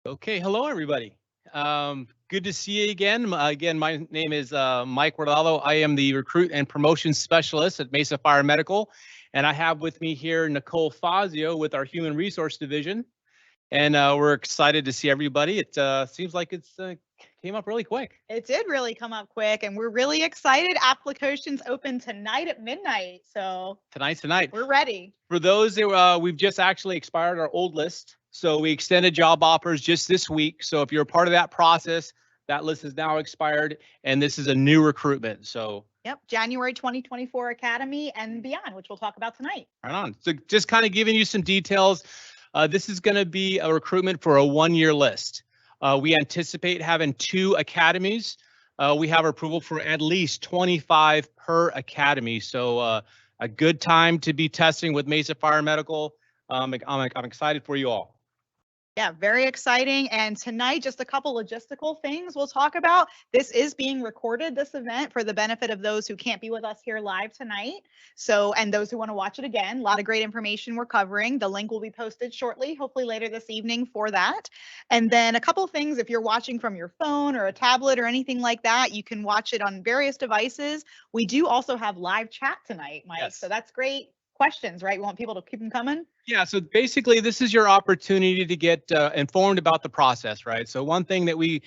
Okay, hello everybody. Good to see you again. Again, my name is Mike Guardalo. I am the Recruit and Promotion Specialist at Mesa Fire Medical, and I have with me here Nicole Fazio with our Human Resource Division, and we're excited to see everybody. It seems like it's came up really quick. It did really come up quick, and we're really excited. Applications open tonight at midnight, so Tonight. we're ready. For those that we've just actually expired our old list, so we extended job offers just this week. So if you're a part of that process, that list is now expired, and this is a new recruitment. So Yep, January 2024 Academy and beyond, which we'll talk about tonight. right on. So just kind of giving you some details. This is going to be a recruitment for a one-year list. We anticipate having 2 academies. We have approval for at least 25 per academy. So a good time to be testing with Mesa Fire Medical. I'm excited for you all. Yeah, very exciting. And tonight, just a couple logistical things we'll talk about. This is being recorded, this event, for the benefit of those who can't be with us here live tonight. So, and those who want to watch it again, a lot of great information we're covering. The link will be posted shortly, hopefully later this evening for that. And then a couple things, if you're watching from your phone or a tablet or anything like that, you can watch it on various devices. We do also have live chat tonight, Mike. Yes. So that's great. Questions, right? We want people to keep them coming. Yeah, so basically this is your opportunity to get informed about the process, right? So one thing that we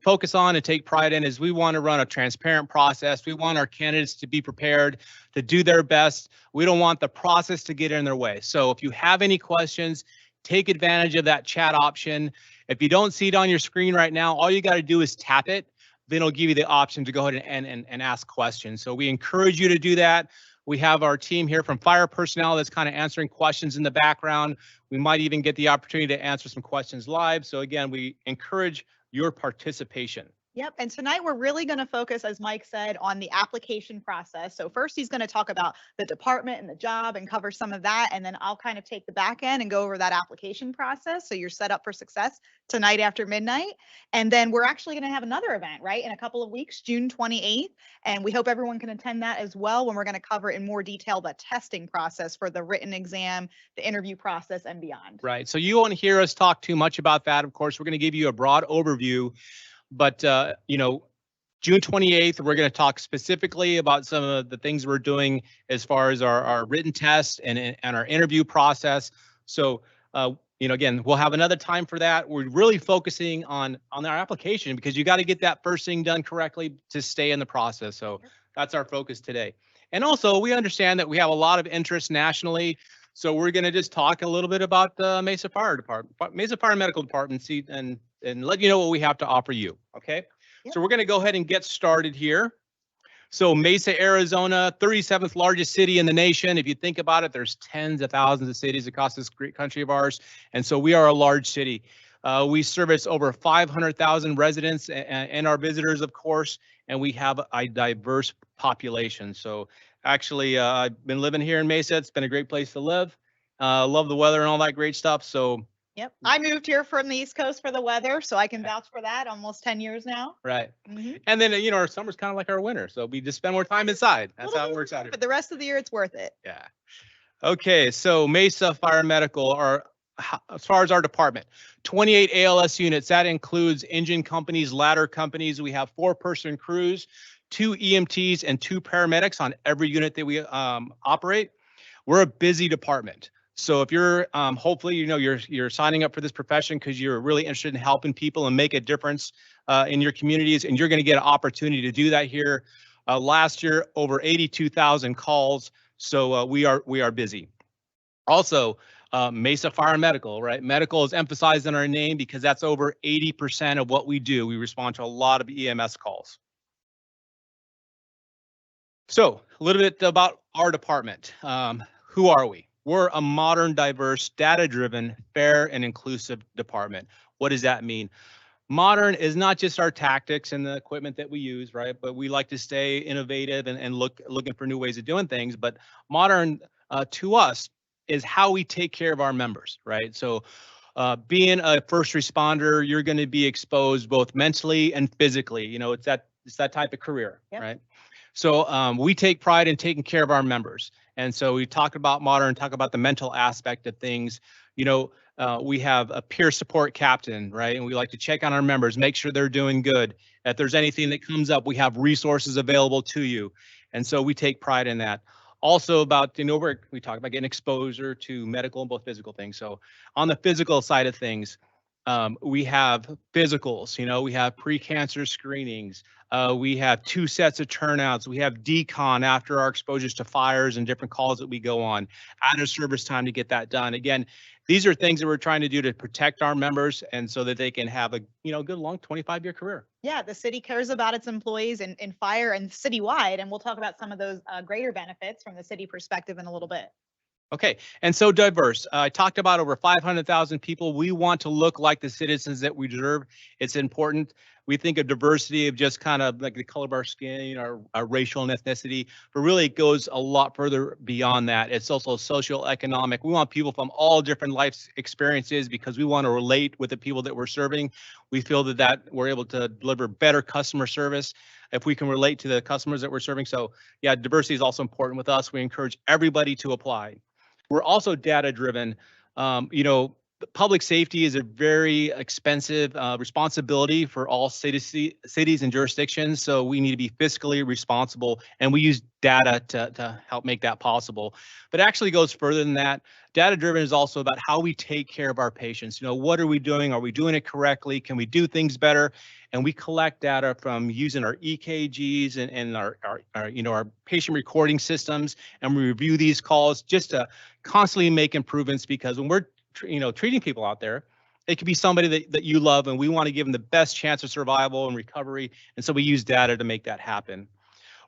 focus on and take pride in is we want to run a transparent process. We want our candidates to be prepared to do their best. We don't want the process to get in their way. So if you have any questions, take advantage of that chat option. If you don't see it on your screen right now, all you got to do is tap it. Then it'll give you the option to go ahead and ask questions. So we encourage you to do that. We have our team here from fire personnel that's kind of answering questions in the background. We might even get the opportunity to answer some questions live. So again, we encourage your participation. Yep. And tonight we're really going to focus, as Mike said, on the application process. So first he's going to talk about the department and the job and cover some of that. And then I'll kind of take the back end and go over that application process. So you're set up for success tonight after midnight. And then we're actually going to have another event, right, in a couple of weeks, June 28th. And we hope everyone can attend that as well, when we're going to cover in more detail the testing process for the written exam, the interview process, and beyond. Right. So you won't hear us talk too much about that. Of course, we're going to give you a broad overview. But, you know, June 28th, we're going to talk specifically about some of the things we're doing as far as our written test and our interview process. So, you know, again, we'll have another time for that. We're really focusing on our application because you got to get that first thing done correctly to stay in the process. So that's our focus today. And also, we understand that we have a lot of interest nationally. So we're going to just talk a little bit about the Mesa Fire Department, Mesa Fire Medical Department, and let you know what we have to offer you. Okay. Yep. So we're going to go ahead and get started here. So Mesa, Arizona, 37th largest city in the nation. If you think about it, there's tens of thousands of cities across this great country of ours. And so we are a large city. We service over 500,000 residents and our visitors, of course, and we have a diverse population. So actually, I've been living here in Mesa. It's been a great place to live. Love the weather and all that great stuff. So yep, I moved here from the East Coast for the weather, so I can vouch for that. Almost 10 years now. Right. And then, you know, our summer's kind of like our winter, so we just spend more time inside. That's how it works out here. But the rest of the year, it's worth it. Yeah. Okay, so Mesa Fire Medical, as far as our department, 28 ALS units. That includes engine companies, ladder companies. We have 4-person crews, 2 EMTs, and 2 paramedics on every unit that we operate. We're a busy department. So if you're hopefully, you know, you're signing up for this profession because you're really interested in helping people and make a difference in your communities, and you're going to get an opportunity to do that here. Last year, over 82,000 calls. So we are busy. Also, Mesa Fire Medical, right? Medical is emphasized in our name because that's over 80% of what we do. We respond to a lot of EMS calls. So a little bit about our department. Who are we? We're a modern, diverse, data-driven, fair, and inclusive department. What does that mean? Modern is not just our tactics and the equipment that we use, right? But we like to stay innovative and looking for new ways of doing things. But modern to us is how we take care of our members, right? So being a first responder, you're going to be exposed both mentally and physically. You know, it's that type of career, yep. Right? So we take pride in taking care of our members. And so we talk about modern, talk about the mental aspect of things. You know, we have a peer support captain, right? And we like to check on our members, make sure they're doing good. If there's anything that comes up, we have resources available to you. And so we take pride in that. Also about, you know, we talk about getting exposure to medical and both physical things. So on the physical side of things, we have physicals, you know, we have pre-cancer screenings. We have 2 sets of turnouts. We have decon after our exposures to fires and different calls that we go on, out of service time to get that done. Again, these are things that we're trying to do to protect our members and so that they can have a, you know, good long 25-year career. Yeah, the city cares about its employees in fire and citywide, and we'll talk about some of those greater benefits from the city perspective in a little bit. Okay, and so diverse. I talked about over 500,000 people. We want to look like the citizens that we deserve. It's important. We think of diversity of just kind of like the color of our skin, our racial and ethnicity, but really it goes a lot further beyond that. It's also social, economic. We want people from all different life experiences because we want to relate with the people that we're serving. We feel that we're able to deliver better customer service if we can relate to the customers that we're serving. So yeah, diversity is also important with us. We encourage everybody to apply. We're also data driven. You know, public safety is a very expensive responsibility for all cities and jurisdictions. So we need to be fiscally responsible, and we use data to help make that possible. But it actually goes further than that. Data driven is also about how we take care of our patients. You know, what are we doing? Are we doing it correctly? Can we do things better? And we collect data from using our EKGs and our patient recording systems, and we review these calls just to constantly make improvements, because when we're treating people out there, it could be somebody that you love, and we want to give them the best chance of survival and recovery. And so we use data to make that happen.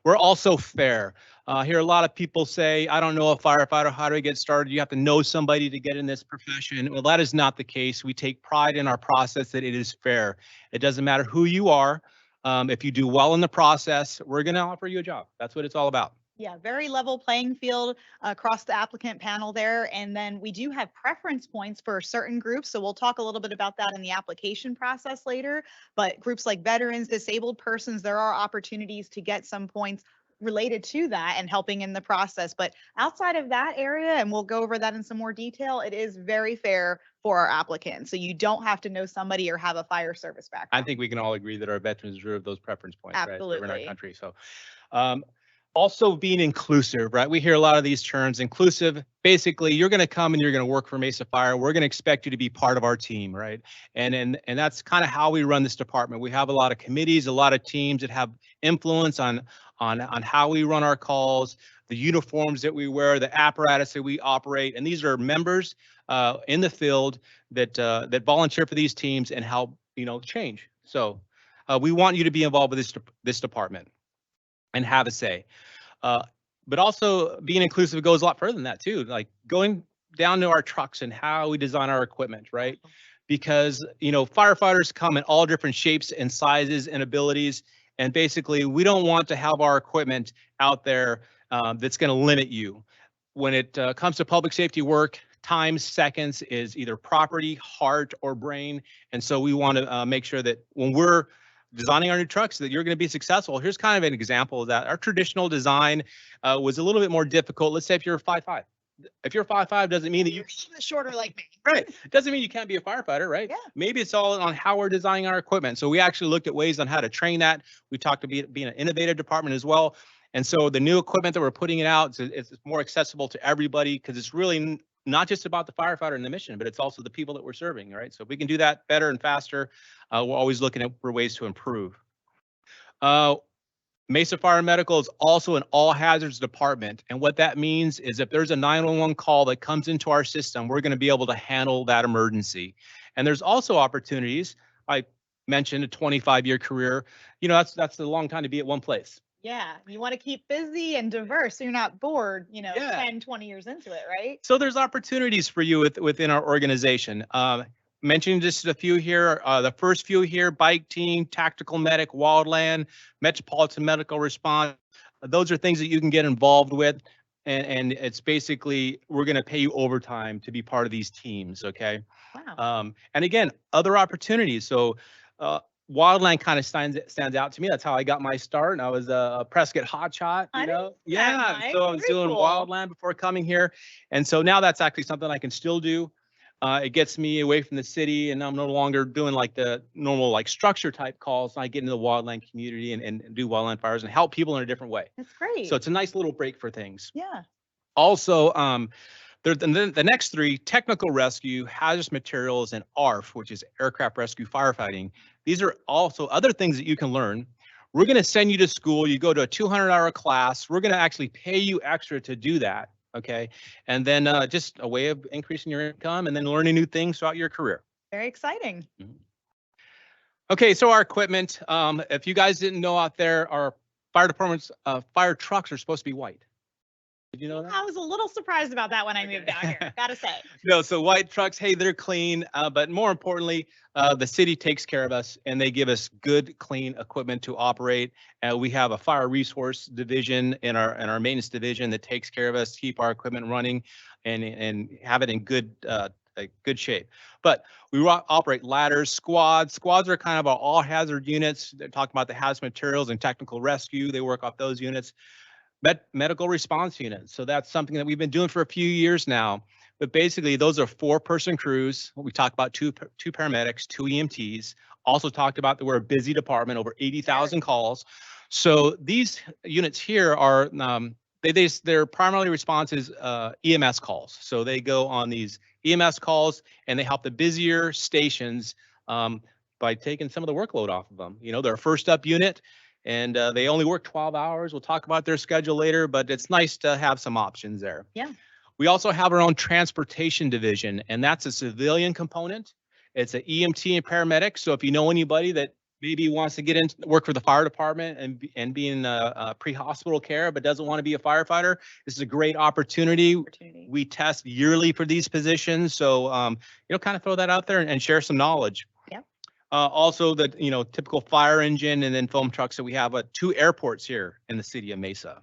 We're also fair. I hear a lot of people say, I don't know a firefighter, how do I get started? You have to know somebody to get in this profession. Well, that is not the case. We take pride in our process that it is fair. It doesn't matter who you are. If you do well in the process, we're going to offer you a job. That's what it's all about. Yeah, very level playing field across the applicant panel there. And then we do have preference points for certain groups. So we'll talk a little bit about that in the application process later. But groups like veterans, disabled persons, there are opportunities to get some points related to that and helping in the process. But outside of that area, and we'll go over that in some more detail, it is very fair for our applicants. So you don't have to know somebody or have a fire service background. I think we can all agree that our veterans deserve those preference points, Absolutely. right, in our country. So also being inclusive, right? We hear a lot of these terms. Inclusive, basically, you're going to come and you're going to work for Mesa Fire. We're going to expect you to be part of our team, right? And that's kind of how we run this department. We have a lot of committees, a lot of teams that have influence on how we run our calls, the uniforms that we wear, the apparatus that we operate, and these are members in the field that volunteer for these teams and help change. So we want you to be involved with this department and have a say. But also being inclusive goes a lot further than that too, like going down to our trucks and how we design our equipment, right? Because, firefighters come in all different shapes and sizes and abilities. And basically, we don't want to have our equipment out there that's going to limit you. When it comes to public safety work, time, seconds is either property, heart, or brain. And so we want to make sure that when we're designing our new trucks that you're going to be successful. Here's kind of an example of that. Our traditional design was a little bit more difficult. Let's say if you're 5'5". If you're 5'5", doesn't mean that you're shorter like me. Right. Doesn't mean you can't be a firefighter, right? Yeah. Maybe it's all on how we're designing our equipment. So we actually looked at ways on how to train that. We talked about being an innovative department as well. And so the new equipment that we're putting it out, it's more accessible to everybody because it's really not just about the firefighter and the mission, but it's also the people that we're serving, right? So if we can do that better and faster, we're always looking for ways to improve. Mesa Fire Medical is also an all hazards department. And what that means is if there's a 911 call that comes into our system, we're going to be able to handle that emergency. And there's also opportunities. I mentioned a 25-year career. That's a long time to be at one place. Yeah, you want to keep busy and diverse so you're not bored, 10, 20 years into it, right? So there's opportunities for you within our organization. Mentioning just a few here, the first few here, bike team, tactical medic, wildland, metropolitan medical response. Those are things that you can get involved with. And it's basically, we're going to pay you overtime to be part of these teams, okay? Wow. And again, other opportunities. So wildland kind of stands out to me. That's how I got my start. And I was a Prescott hotshot, I you didn't know? know that, Yeah. Mike. So I was Very doing cool. wildland before coming here. And so now that's actually something I can still do. It gets me away from the city, and I'm no longer doing like the normal like structure type calls. I get into the wildland community and do wildland fires and help people in a different way. That's great. So it's a nice little break for things. Yeah. Also, the next three, technical rescue, hazardous materials, and ARF, which is aircraft rescue firefighting. These are also other things that you can learn. We're going to send you to school. You go to a 200-hour class. We're going to actually pay you extra to do that. Okay. And then just a way of increasing your income and then learning new things throughout your career. Very exciting. Okay. So our equipment, if you guys didn't know out there, our fire department's fire trucks are supposed to be white. Did you know that? I was a little surprised about that when I moved out here, gotta say. No, so white trucks, hey, they're clean, but more importantly, the city takes care of us and they give us good, clean equipment to operate. We have a fire resource division in our maintenance division that takes care of us, keep our equipment running, and have it in good shape. But we operate ladders, squads. Squads are kind of our all hazard units. They're talking about the hazardous materials and technical rescue. They work off those units. Medical response units. So that's something that we've been doing for a few years now. But basically, those are 4-person crews. We talked about two paramedics, 2 EMTs. Also talked about that we're a busy department, over 80,000 calls. So these units here are their primary response is EMS calls. So they go on these EMS calls and they help the busier stations by taking some of the workload off of them. You know, they're a first up unit. And they only work 12 hours. We'll talk about their schedule later, but it's nice to have some options there. Yeah. We also have our own transportation division, and that's a civilian component. It's an EMT and paramedic. So if you know anybody that maybe wants to get in, work for the fire department and be in pre-hospital care, but doesn't want to be a firefighter, this is a great opportunity. We test yearly for these positions. So, kind of throw that out there and share some knowledge. Also the, typical fire engine and then foam trucks that we have at 2 airports here in the city of Mesa.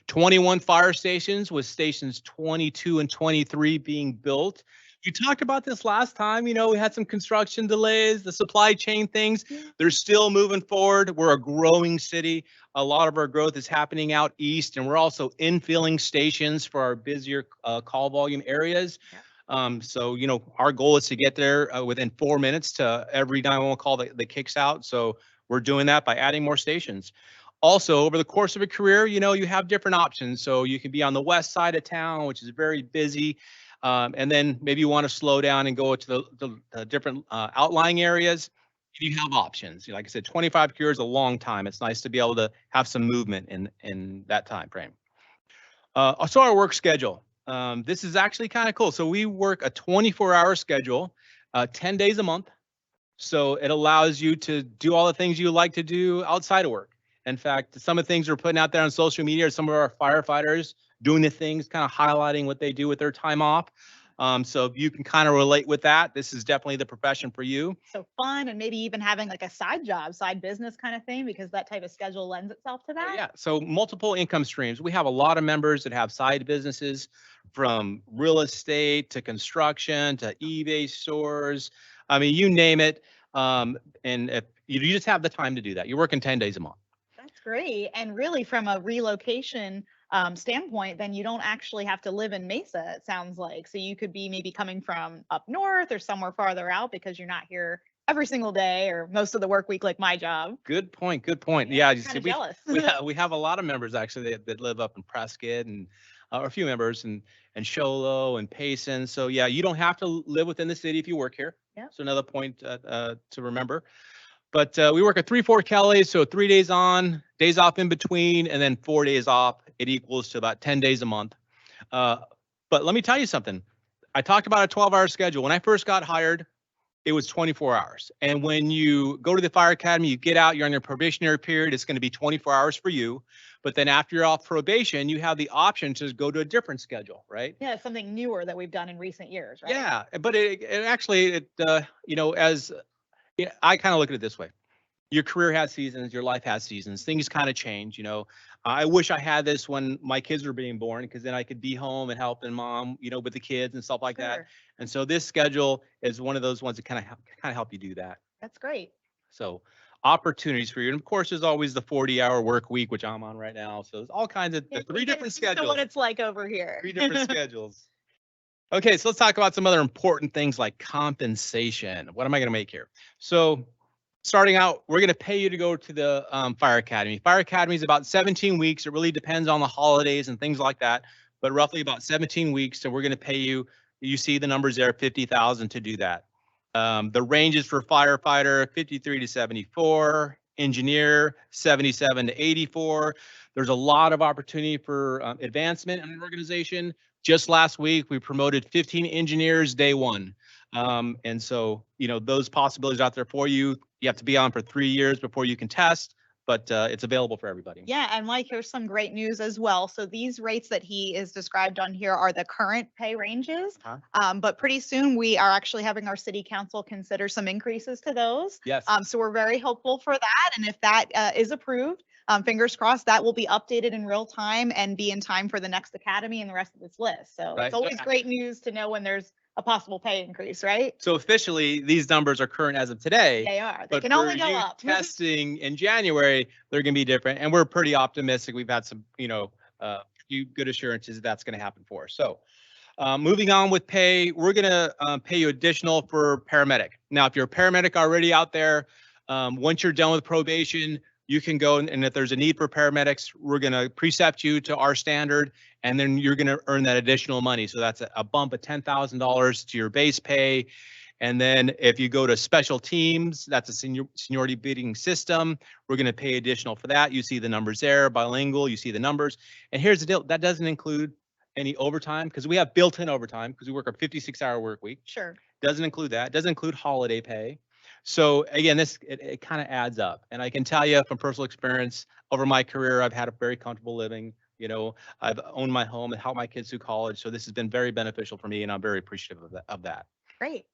21 fire stations with stations 22 and 23 being built. You talked about this last time, we had some construction delays, the supply chain things. They're still moving forward. We're a growing city. A lot of our growth is happening out east, and we're also infilling stations for our busier call volume areas. So, our goal is to get there within 4 minutes to every 911 call that kicks out. So we're doing that by adding more stations. Also, over the course of a career, you have different options. So you can be on the west side of town, which is very busy. And then maybe you want to slow down and go to the different outlying areas. You have options. Like I said, 25 years is a long time. It's nice to be able to have some movement in that time frame. So our work schedule. This is actually kind of cool. So we work a 24-hour schedule, 10 days a month. So it allows you to do all the things you like to do outside of work. In fact, some of the things we're putting out there on social media are some of our firefighters doing the things, kind of highlighting what they do with their time off. So if you can kind of relate with that, this is definitely the profession for you. So fun, and maybe even having like a side job, side business kind of thing, because that type of schedule lends itself to that. Yeah, so multiple income streams. We have a lot of members that have side businesses, from real estate to construction to eBay stores. I mean, you name it. And if you just have the time to do that, you're working 10 days a month. That's great. And really, from a relocation standpoint, then you don't actually have to live in Mesa, it sounds like. So you could be maybe coming from up north or somewhere farther out because you're not here every single day or most of the work week like my job. Good point. Good point. Yeah, you see, jealous. we have a lot of members actually that live up in Prescott, and a few members and Sholo and Payson. So yeah, you don't have to live within the city if you work here. Yeah. So another point to remember. But we work at 3-4 Kelly, so 3 days on, days off in between, and then 4 days off. It equals to about 10 days a month. But let me tell you something. I talked about a 12-hour schedule. When I first got hired, it was 24 hours. And when you go to the fire academy, you get out, you're on your probationary period, it's going to be 24 hours for you. But then after you're off probation, you have the option to go to a different schedule, right? Yeah, it's something newer that we've done in recent years, right? Yeah, but it actually, I kind of look at it this way. Your career has seasons, your life has seasons. Things kind of change, I wish I had this when my kids were being born, because then I could be home and helping mom, with the kids and stuff like that. And so this schedule is one of those ones that kind of help you do that. That's great. So opportunities for you. And of course, there's always the 40-hour work week, which I'm on right now. So there's all kinds of the three different schedules. What it's like over here. 3 different schedules. Okay, so let's talk about some other important things like compensation. What am I going to make here? So starting out, we're going to pay you to go to the Fire Academy. Fire Academy is about 17 weeks. It really depends on the holidays and things like that, but roughly about 17 weeks. So we're going to pay you. You see the numbers there, $50,000 to do that. The ranges for firefighter, 53 to 74, engineer, 77 to 84. There's a lot of opportunity for advancement in an organization. Just last week, we promoted 15 engineers day one. And so, those possibilities out there for you. You have to be on for 3 years before you can test, but it's available for everybody. Yeah, and Mike, here's some great news as well. So these rates that he is described on here are the current pay ranges, but pretty soon we are actually having our city council consider some increases to those. Yes. So we're very hopeful for that, and if that is approved, fingers crossed, that will be updated in real time and be in time for the next academy and the rest of this list. So Right. It's always great news to know when there's a possible pay increase, right? So officially, these numbers are current as of today. They are. They but can for only go you up. Testing in January, they're going to be different, and we're pretty optimistic. We've had some, few good assurances that's going to happen for us. So, moving on with pay, we're going to pay you additional for paramedic. Now, if you're a paramedic already out there, once you're done with probation, you can go, and if there's a need for paramedics, we're going to precept you to our standard, and then you're going to earn that additional money. So that's a bump of $10,000 to your base pay. And then if you go to special teams, that's a seniority bidding system. We're going to pay additional for that. You see the numbers there, bilingual, you see the numbers. And here's the deal, that doesn't include any overtime, because we have built-in overtime because we work a 56-hour work week. Sure. Doesn't include that. Doesn't include holiday pay. So again, it kind of adds up. And I can tell you from personal experience, over my career, I've had a very comfortable living. I've owned my home and helped my kids through college. So this has been very beneficial for me, and I'm very appreciative of that. Great.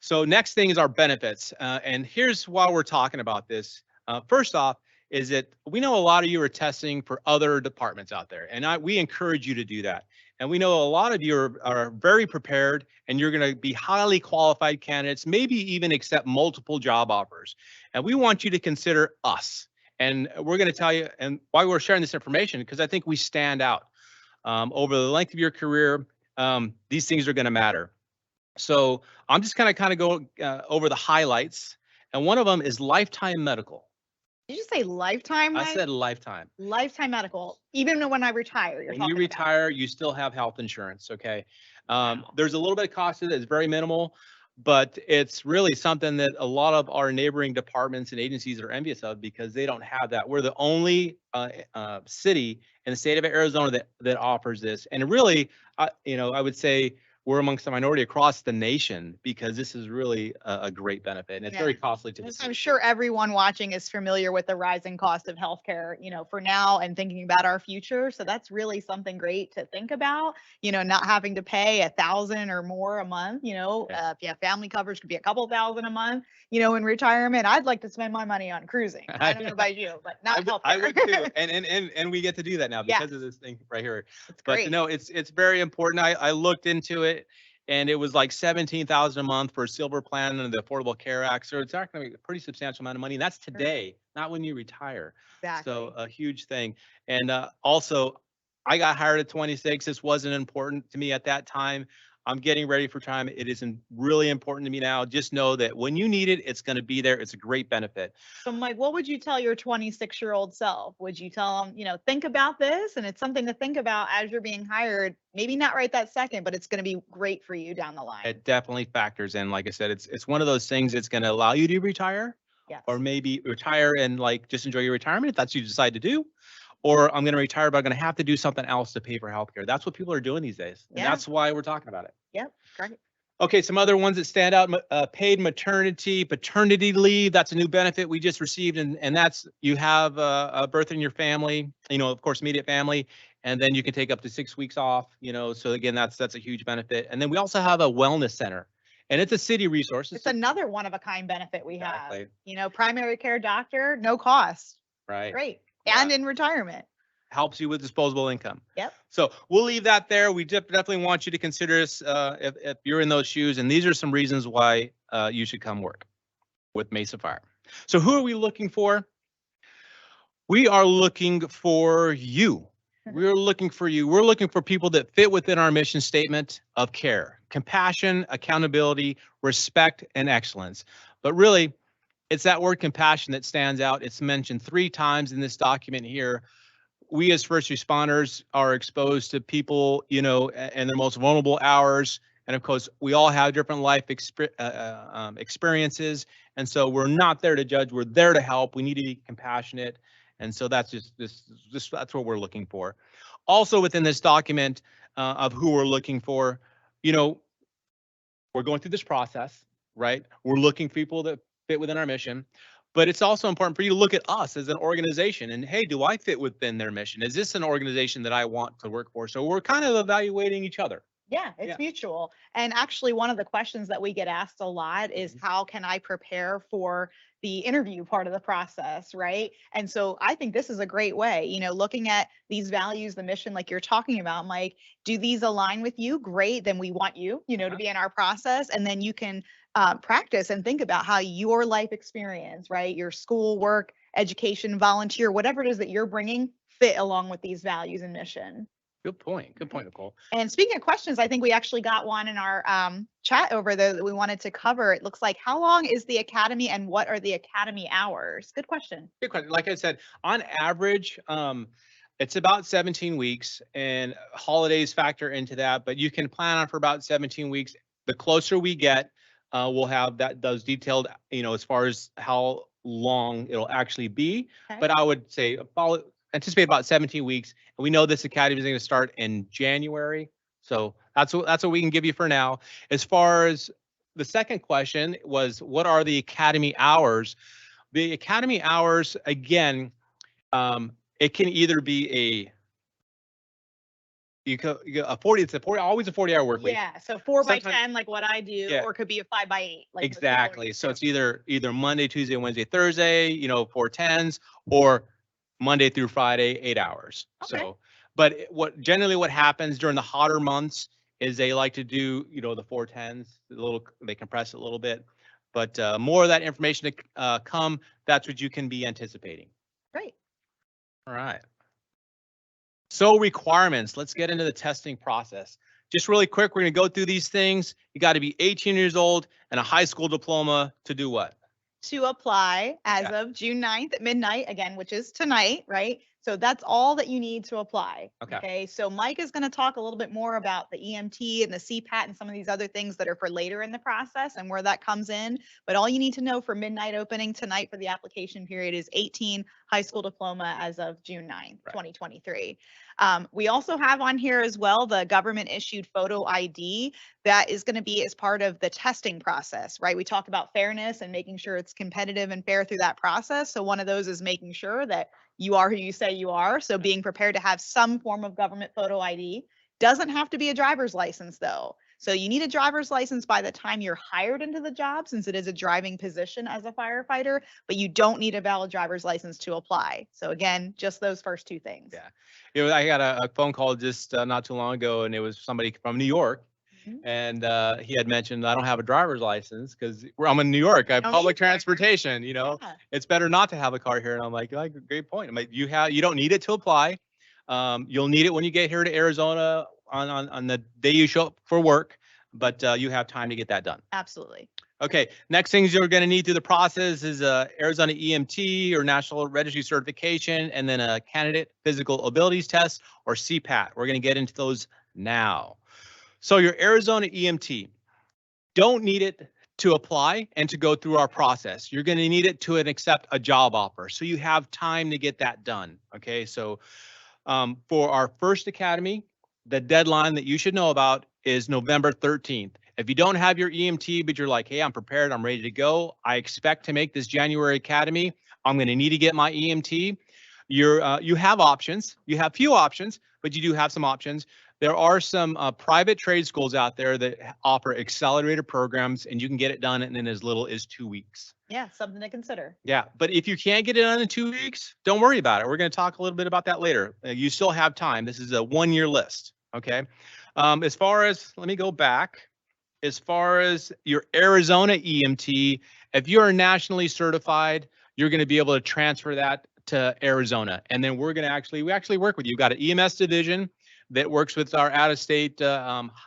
So next thing is our benefits. And here's why we're talking about this. First off, is that we know a lot of you are testing for other departments out there, and we encourage you to do that. And we know a lot of you are very prepared, and you're going to be highly qualified candidates, maybe even accept multiple job offers. And we want you to consider us. And we're going to tell you and why we're sharing this information, because I think we stand out. Over the length of your career, these things are going to matter. So I'm just kind of go over the highlights. And one of them is lifetime medical. Did you say lifetime? I said lifetime. Lifetime medical. Even when I retire, when you retire, you still have health insurance. Okay. There's a little bit of cost to it. It's very minimal, but it's really something that a lot of our neighboring departments and agencies are envious of, because they don't have that. We're the only city in the state of Arizona that offers this. And really, I would say we're amongst the minority across the nation, because this is really a great benefit, and it's very costly to the city. I'm sure everyone watching is familiar with the rising cost of healthcare, for now and thinking about our future. So that's really something great to think about, not having to pay $1,000 or more a month, if you have family coverage, could be a couple thousand a month, in retirement. I'd like to spend my money on cruising. I don't know about you, but not healthcare. I would too. And we get to do that now because of this thing right here. But no, it's very important. I looked into it, and it was like $17,000 a month for a silver plan under the Affordable Care Act. So it's actually a pretty substantial amount of money. And that's today, not when you retire. Exactly. So a huge thing. And also, I got hired at 26. This wasn't important to me at that time. I'm getting ready for time. It isn't really important to me now. Just know that when you need it, it's going to be there. It's a great benefit. So Mike, what would you tell your 26-year-old self? Would you tell them, think about this, and it's something to think about as you're being hired, maybe not right that second, but it's going to be great for you down the line. It definitely factors in. Like I said, it's one of those things that's going to allow you to retire, or maybe retire and just enjoy your retirement if that's what you decide to do. Or I'm going to retire, but I'm going to have to do something else to pay for healthcare. That's what people are doing these days. And that's why we're talking about it. Yep. Great. Okay. Some other ones that stand out, paid maternity, paternity leave. That's a new benefit we just received. And that's, you have a birth in your family, of course, immediate family, and then you can take up to 6 weeks off, so again, that's a huge benefit. And then we also have a wellness center. And it's a city resource. It's another one of a kind benefit we have. Primary care doctor, no cost. Right. Great. And in retirement. Helps you with disposable income. Yep. So we'll leave that there. We definitely want you to consider this if you're in those shoes. And these are some reasons why you should come work with Mesa Fire. So who are we looking for? We are looking for you. We're looking for you. We're looking for people that fit within our mission statement of care, compassion, accountability, respect, and excellence. But really, it's that word compassion that stands out. It's mentioned 3 times in this document here. We as first responders are exposed to people, in their most vulnerable hours. And of course, we all have different life experiences. And so we're not there to judge. We're there to help. We need to be compassionate. And so that's just that's what we're looking for. Also within this document of who we're looking for, we're going through this process, right? We're looking for people that fit within our mission. But it's also important for you to look at us as an organization and, hey, do I fit within their mission? Is this an organization that I want to work for? So we're kind of evaluating each other. Yeah, it's mutual. And actually, one of the questions that we get asked a lot is how can I prepare for the interview part of the process, right? And so I think this is a great way, looking at these values, the mission, like you're talking about, Mike, do these align with you? Great. Then we want you, to be in our process. And then you can practice and think about how your life experience, right? Your school, work, education, volunteer, whatever it is that you're bringing fit along with these values and mission. Good point. Good point, Nicole. And speaking of questions, I think we actually got one in our chat over there that we wanted to cover. It looks like, how long is the academy and what are the academy hours? Good question. Good question. Like I said, on average, it's about 17 weeks and holidays factor into that, but you can plan on for about 17 weeks. The closer we get, we'll have those detailed, as far as how long it'll actually be. Okay. But I would say anticipate about 17 weeks. And we know this academy is going to start in January. So that's what we can give you for now. As far as the second question was, what are the academy hours? The academy hours, again, it can either be always a 40-hour work week. Yeah, so 4 by 10, like what I do, or it could be a 5 by 8. Like exactly. So it's either Monday, Tuesday, Wednesday, Thursday, 4 10s, or Monday through Friday, 8 hours. Okay. So, but generally what happens during the hotter months is they like to do, the 4 10s, they compress it a little bit, but more of that information to come. That's what you can be anticipating. Great. All right. So requirements, let's get into the testing process. Just really quick, we're going to go through these things. You got to be 18 years old and a high school diploma to do what? To apply as of June 9th at midnight, again, which is tonight, right? So that's all that you need to apply. Okay. So Mike is going to talk a little bit more about the EMT and the CPAT and some of these other things that are for later in the process and where that comes in. But all you need to know for midnight opening tonight for the application period is 18 high school diploma as of June 9th, 2023. We also have on here as well the government issued photo ID that is going to be as part of the testing process, right? We talk about fairness and making sure it's competitive and fair through that process. So one of those is making sure that you are who you say you are. So being prepared to have some form of government photo ID. Doesn't have to be a driver's license though. So you need a driver's license by the time you're hired into the job, since it is a driving position as a firefighter, but you don't need a valid driver's license to apply. So again, just those first 2 things. Yeah. I got a phone call just not too long ago, and it was somebody from New York. And he had mentioned, I don't have a driver's license because I'm in New York. I have public transportation, It's better not to have a car here. And I'm like, great point. I'm like, you don't need it to apply. You'll need it when you get here to Arizona on the day you show up for work, but you have time to get that done. Absolutely. Okay, next things you're going to need through the process is Arizona EMT or National Registry certification, and then a candidate physical abilities test or CPAT. We're going to get into those now. So your Arizona EMT, don't need it to apply and to go through our process. You're going to need it to accept a job offer. So you have time to get that done. Okay, so for our first academy, the deadline that you should know about is November 13th. If you don't have your EMT, but you're like, hey, I'm prepared, I'm ready to go, I expect to make this January academy, I'm going to need to get my EMT. You have options. You have few options, but you do have some options. There are some private trade schools out there that offer accelerator programs, and you can get it done in as little as 2 weeks. Yeah, something to consider. Yeah, but if you can't get it done in 2 weeks, don't worry about it. We're going to talk a little bit about that later. You still have time. This is a 1-year list, okay? Let me go back. As far as your Arizona EMT, If you are nationally certified, you're going to be able to transfer that to Arizona. And then we actually work with you. We've got an EMS division that works with our out-of-state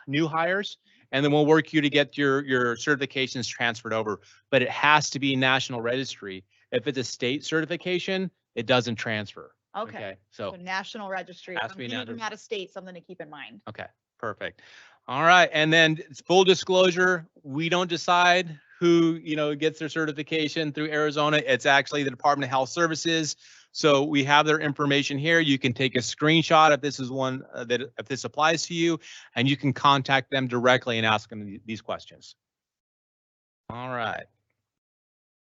new hires. And then we'll work you to get your certifications transferred over. But it has to be national registry. If it's a state certification, it doesn't transfer. Okay. So national registry. Has to be From out of state, something to keep in mind. Okay, perfect. All right, and then full disclosure, we don't decide who gets their certification through Arizona. It's actually the Department of Health Services. So we have their information here. You can take a screenshot if this is one if this applies to you, and you can contact them directly and ask them these questions. All right.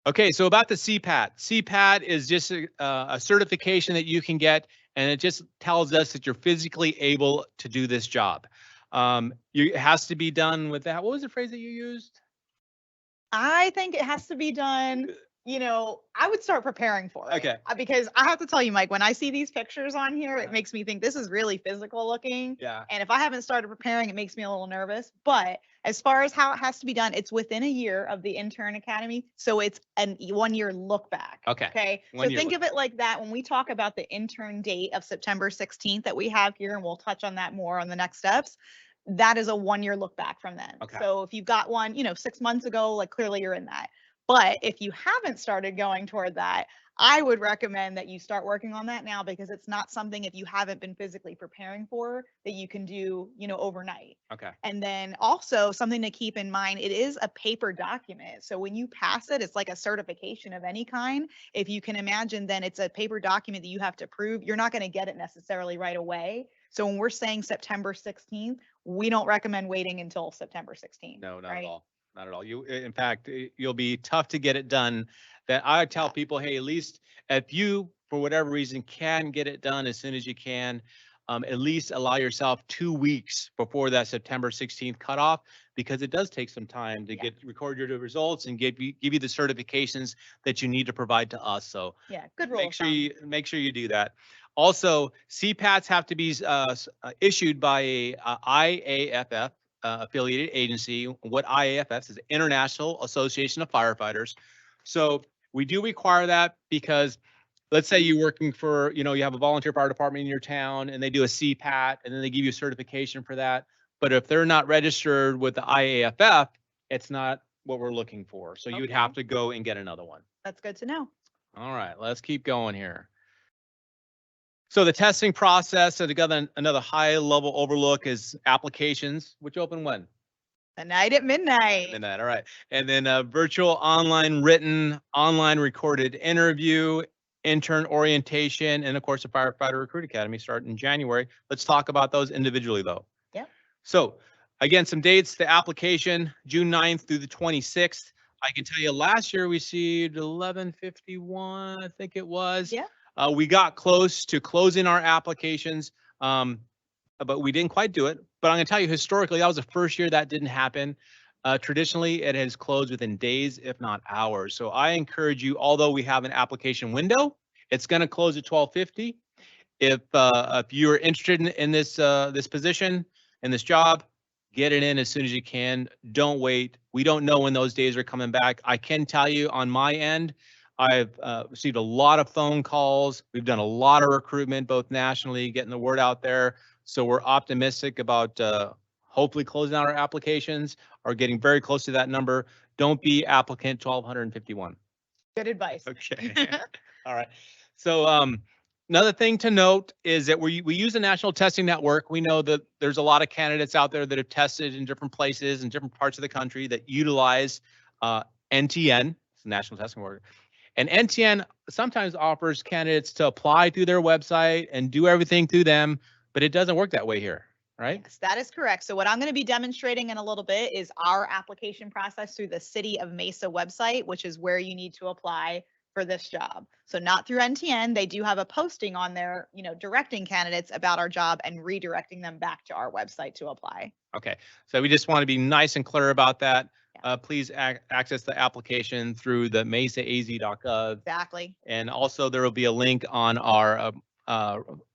Okay, so about the CPAT. CPAT is just a certification that you can get, and it just tells us that you're physically able to do this job. It has to be done with that. What was the phrase that you used? I think it has to be done. I would start preparing for it. Okay. Because I have to tell you, Mike, when I see these pictures on here, it makes me think this is really physical looking. Yeah. And if I haven't started preparing, it makes me a little nervous. But as far as how it has to be done, it's within a year of the Intern Academy. So it's a 1 year look back. Okay. Okay. So think of it like that when we talk about the intern date of September 16th that we have here, and we'll touch on that more on the next steps. That is a 1 year look back from then. Okay. So if you've got one, 6 months ago, like clearly you're in that. But if you haven't started going toward that, I would recommend that you start working on that now, because it's not something, if you haven't been physically preparing for, that you can do, overnight. Okay. And then also something to keep in mind, it is a paper document. So when you pass it, it's like a certification of any kind. If you can imagine, then it's a paper document that you have to prove. You're not going to get it necessarily right away. So when we're saying September 16th, we don't recommend waiting until September 16th. No, not right? at all. Not at all. In fact, you'll be tough to get it done. That I tell people, hey, at least if you, for whatever reason, can get it done as soon as you can, at least allow yourself 2 weeks before that September 16th cutoff, because it does take some time to record your results and give you the certifications that you need to provide to us. So yeah, good rule. Make sure you do that. Also, CPATs have to be issued by a IAFF affiliated agency. What IAFF is, International Association of Firefighters. So we do require that, because let's say you're working for, you have a volunteer fire department in your town, and they do a CPAT, and then they give you a certification for that. But if they're not registered with the IAFF, it's not what we're looking for. So you'd have to go and get another one. That's good to know. All right, let's keep going here. So the testing process, so to get another high level overlook, is applications, which open when? The night at midnight. Midnight, all right. And then virtual, online, written, online recorded interview, intern orientation, and of course the Firefighter Recruit Academy starting in January. Let's talk about those individually though. Yeah. So again, some dates: the application, June 9th through the 26th. I can tell you last year we received 1151, I think it was. Yeah. We got close to closing our applications, but we didn't quite do it. But I'm going to tell you, historically, that was the first year that didn't happen. Traditionally, it has closed within days, if not hours. So I encourage you, although we have an application window, it's going to close at 12:50. If you're interested in this this position, in this job, get it in as soon as you can. Don't wait. We don't know when those days are coming back. I can tell you on my end, I've received a lot of phone calls. We've done a lot of recruitment, both nationally, getting the word out there. So we're optimistic about hopefully closing out our applications or getting very close to that number. Don't be applicant 1251. Good advice. Okay. All right. So another thing to note is that we use a national testing network. We know that there's a lot of candidates out there that have tested in different places in different parts of the country that utilize NTN, it's the National Testing Network. And NTN sometimes offers candidates to apply through their website and do everything through them, but it doesn't work that way here, right? Yes, that is correct. So what I'm going to be demonstrating in a little bit is our application process through the City of Mesa website, which is where you need to apply for this job. So not through NTN. They do have a posting on there, directing candidates about our job and redirecting them back to our website to apply. Okay, so we just want to be nice and clear about that. Please access the application through the mesaaz.gov. Exactly. And also there will be a link on our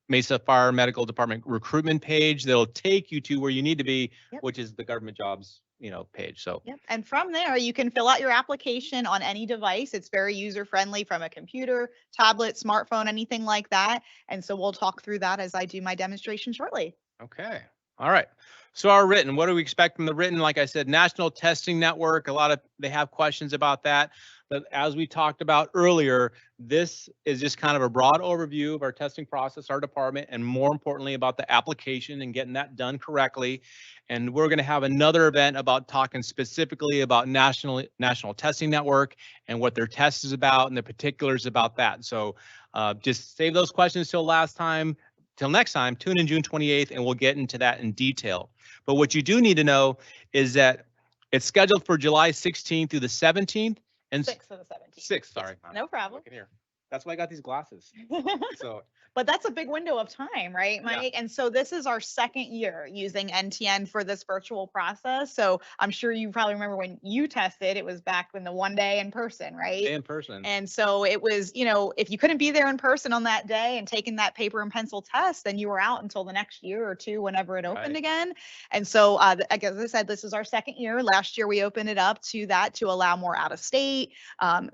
Mesa Fire Medical Department recruitment page that'll take you to where you need to be, Yep. which is the government jobs, page. So Yep. And from there, you can fill out your application on any device. It's very user friendly from a computer, tablet, smartphone, anything like that. And so we'll talk through that as I do my demonstration shortly. okay. All right. So our written, what do we expect from the written? Like I said, National Testing Network, they have questions about that. But as we talked about earlier, this is just kind of a broad overview of our testing process, our department, and more importantly about the application and getting that done correctly. And we're going to have another event about talking specifically about National Testing Network and what their test is about and the particulars about that. So just save those questions till next time, tune in June 28th, and we'll get into that in detail. But what you do need to know is that it's scheduled for July 16th through the 17th. And 6th of the 17th. 6th, sorry. No problem. Look in here. That's why I got these glasses. So But that's a big window of time, right, Mike? Yeah. And so this is our second year using NTN for this virtual process. So I'm sure you probably remember when you tested, it was back when the one day in person, right? In person. And so it was, if you couldn't be there in person on that day and taking that paper and pencil test, then you were out until the next year or two, whenever it opened again. And so, as I said, this is our second year. Last year, we opened it up to allow more out of state,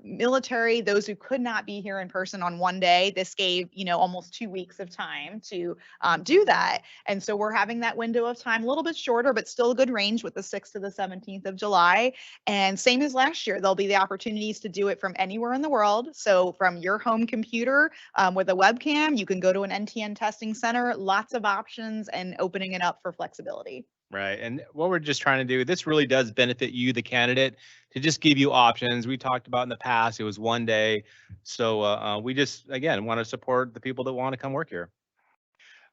military, those who could not be here in person on one day. This gave, almost 2 weeks of time to do that. And so we're having that window of time a little bit shorter, but still a good range with the 6th to the 17th of July. And same as last year, there'll be the opportunities to do it from anywhere in the world. So from your home computer with a webcam, you can go to an NTN testing center, lots of options and opening it up for flexibility. Right. And what we're just trying to do, this really does benefit you, the candidate, to just give you options. We talked about in the past, it was one day. So we just, again, want to support the people that want to come work here.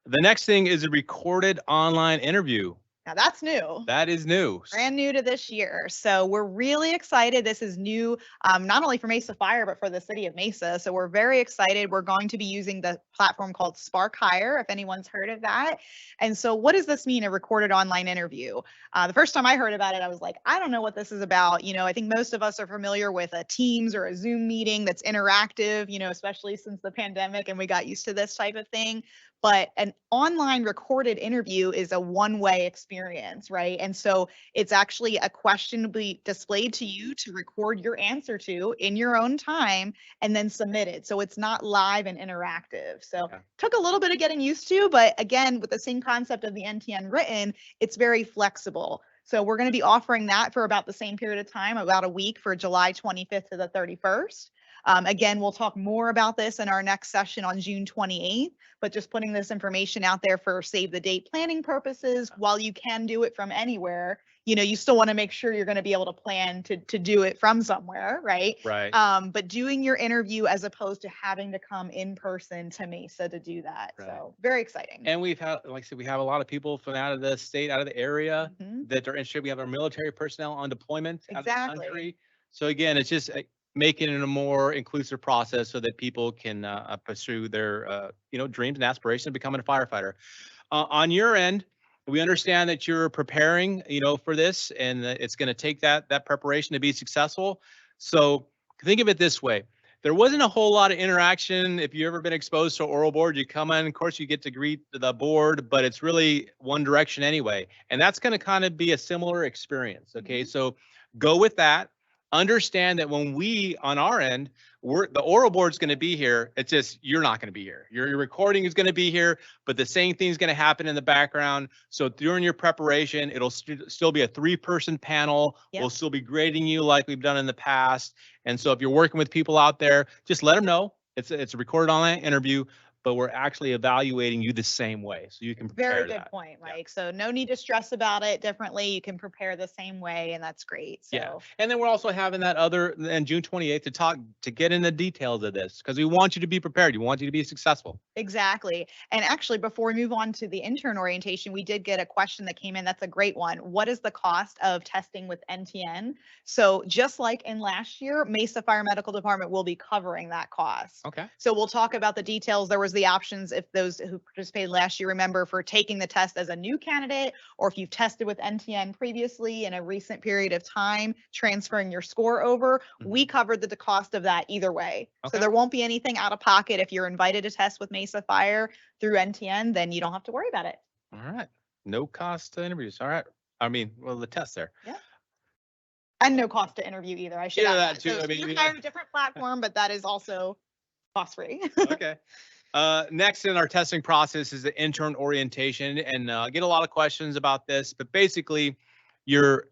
The next thing is a recorded online interview. Now that's new. That is new. Brand new to this year. So we're really excited. This is new, not only for Mesa Fire, but for the city of Mesa. So we're very excited. We're going to be using the platform called Spark Hire, if anyone's heard of that. And so what does this mean, a recorded online interview? The first time I heard about it, I was like, I don't know what this is about. I think most of us are familiar with a Teams or a Zoom meeting that's interactive, especially since the pandemic and we got used to this type of thing. But an online recorded interview is a one-way experience, right? And so it's actually a question to be displayed to you to record your answer to in your own time and then submit it. So it's not live and interactive. So took a little bit of getting used to, but again, with the same concept of the NTN written, it's very flexible. So we're going to be offering that for about the same period of time, about a week, for July 25th to the 31st. Again, we'll talk more about this in our next session on June 28th, but just putting this information out there for save the date planning purposes. While you can do it from anywhere, you still want to make sure you're going to be able to plan to do it from somewhere, right? Right. But doing your interview as opposed to having to come in person to Mesa to do that. Right. So very exciting. And we've had, like I said, we have a lot of people from out of the state, out of the area that are interested. We have our military personnel on deployment out of the country. So again, it's just making it a more inclusive process so that people can pursue their dreams and aspirations of becoming a firefighter. On your end, we understand that you're preparing for this, and it's going to take that preparation to be successful. So think of it this way: there wasn't a whole lot of interaction. If you've ever been exposed to an oral board, you come in, of course you get to greet the board, but it's really one direction anyway, and that's going to kind of be a similar experience. Okay, so go with that. Understand that when we, on our end, the oral board's going to be here. It's just, you're not going to be here. Your recording is going to be here, but the same thing's going to happen in the background. So during your preparation, it'll still be a 3-person panel. We'll still be grading you like we've done in the past. And so if you're working with people out there, just let them know it's a recorded online interview, but we're actually evaluating you the same way. So you can prepare. Very good point, Mike. So no need to stress about it differently. You can prepare the same way, and that's great. So. Yeah. And then we're also having that and June 28th to get in the details of this, because we want you to be prepared. We want you to be successful. Exactly. And actually, before we move on to the intern orientation, we did get a question that came in. That's a great one. What is the cost of testing with NTN? So just like in last year, Mesa Fire Medical Department will be covering that cost. Okay. So we'll talk about the details. There was there's the options if those who participated last year remember for taking the test as a new candidate, or if you've tested with NTN previously in a recent period of time, transferring your score over. We covered the cost of that either way. Okay. So there won't be anything out of pocket. If you're invited to test with Mesa Fire through NTN, then you don't have to worry about it. All right. No cost to interviews. All right. I mean, well, the test there. Yeah. And no cost to interview either. I should Yeah, add that that. too. So I mean, you you hire know. a different platform, but that is also cost-free. Okay. Next in our testing process is the intern orientation, and I get a lot of questions about this, but basically your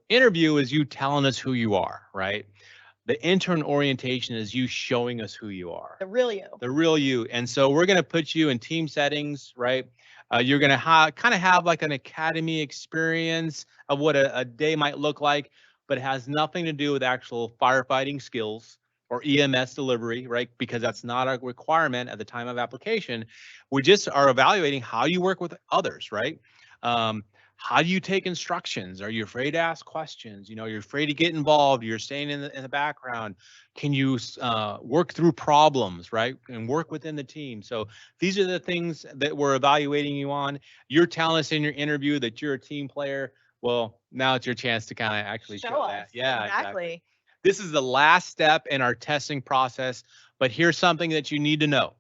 interview is you telling us who you are, right? The intern orientation is you showing us who you are. The real you. The real you. And so we're going to put you in team settings, right? You're going to kind of have like an academy experience of what a day might look like, but it has nothing to do with actual firefighting skills or EMS delivery, right? Because that's not a requirement at the time of application. We just are evaluating how you work with others, right? How do you take instructions? Are you afraid to ask questions? You know, you're afraid to get involved. You're staying in the background. Can you work through problems, right? And work within the team. So these are the things that we're evaluating you on. You're telling us in your interview that you're a team player. Well, now it's your chance to kind of actually show that. Yeah, exactly. This is the last step in our testing process, but here's something that you need to know.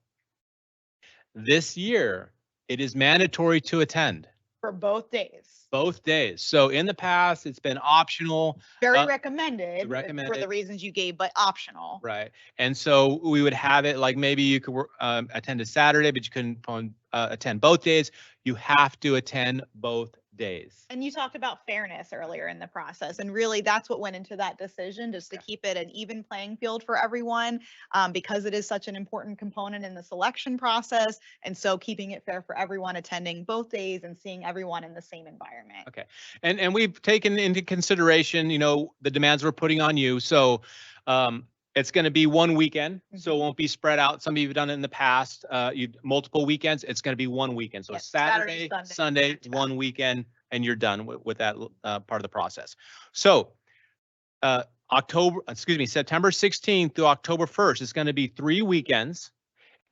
This year, it is mandatory to attend. For both days. Both days. So in the past, it's been optional. Very recommended recommended for the reasons you gave, but optional. Right. And so we would have it like maybe you could attend a Saturday, but you couldn't attend both days. You have to attend both days. And you talked about fairness earlier in the process, and really that's what went into that decision, just to keep it an even playing field for everyone, because it is such an important component in the selection process. And so keeping it fair for everyone, attending both days and seeing everyone in the same environment. Okay. And we've taken into consideration, you know, the demands we're putting on you. So it's going to be one weekend, so it won't be spread out. Some of you have done it in the past, multiple weekends. It's going to be one weekend. So Saturday, Sunday, one weekend, and you're done with that part of the process. So September 16th through October 1st, it's going to be 3 weekends.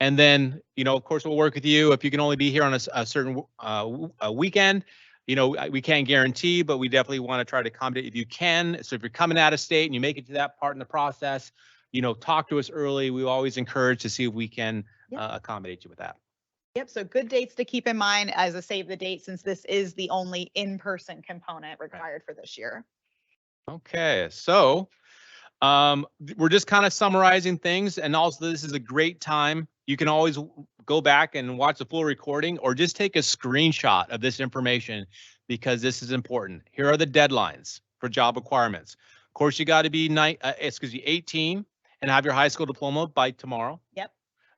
And then, you know, of course, we'll work with you. If you can only be here on a certain weekend, you know, we can't guarantee, but we definitely want to try to accommodate if you can. So if you're coming out of state and you make it to that part in the process, you know, talk to us early. We always encourage to see if we can accommodate you with that. Yep. So good dates to keep in mind as a save the date, since this is the only in-person component required for this year. Okay. So we're just kind of summarizing things. And also this is a great time. You can always go back and watch the full recording or just take a screenshot of this information because this is important. Here are the deadlines for job requirements. Of course, you got to be 18 and have your high school diploma by tomorrow. Yep.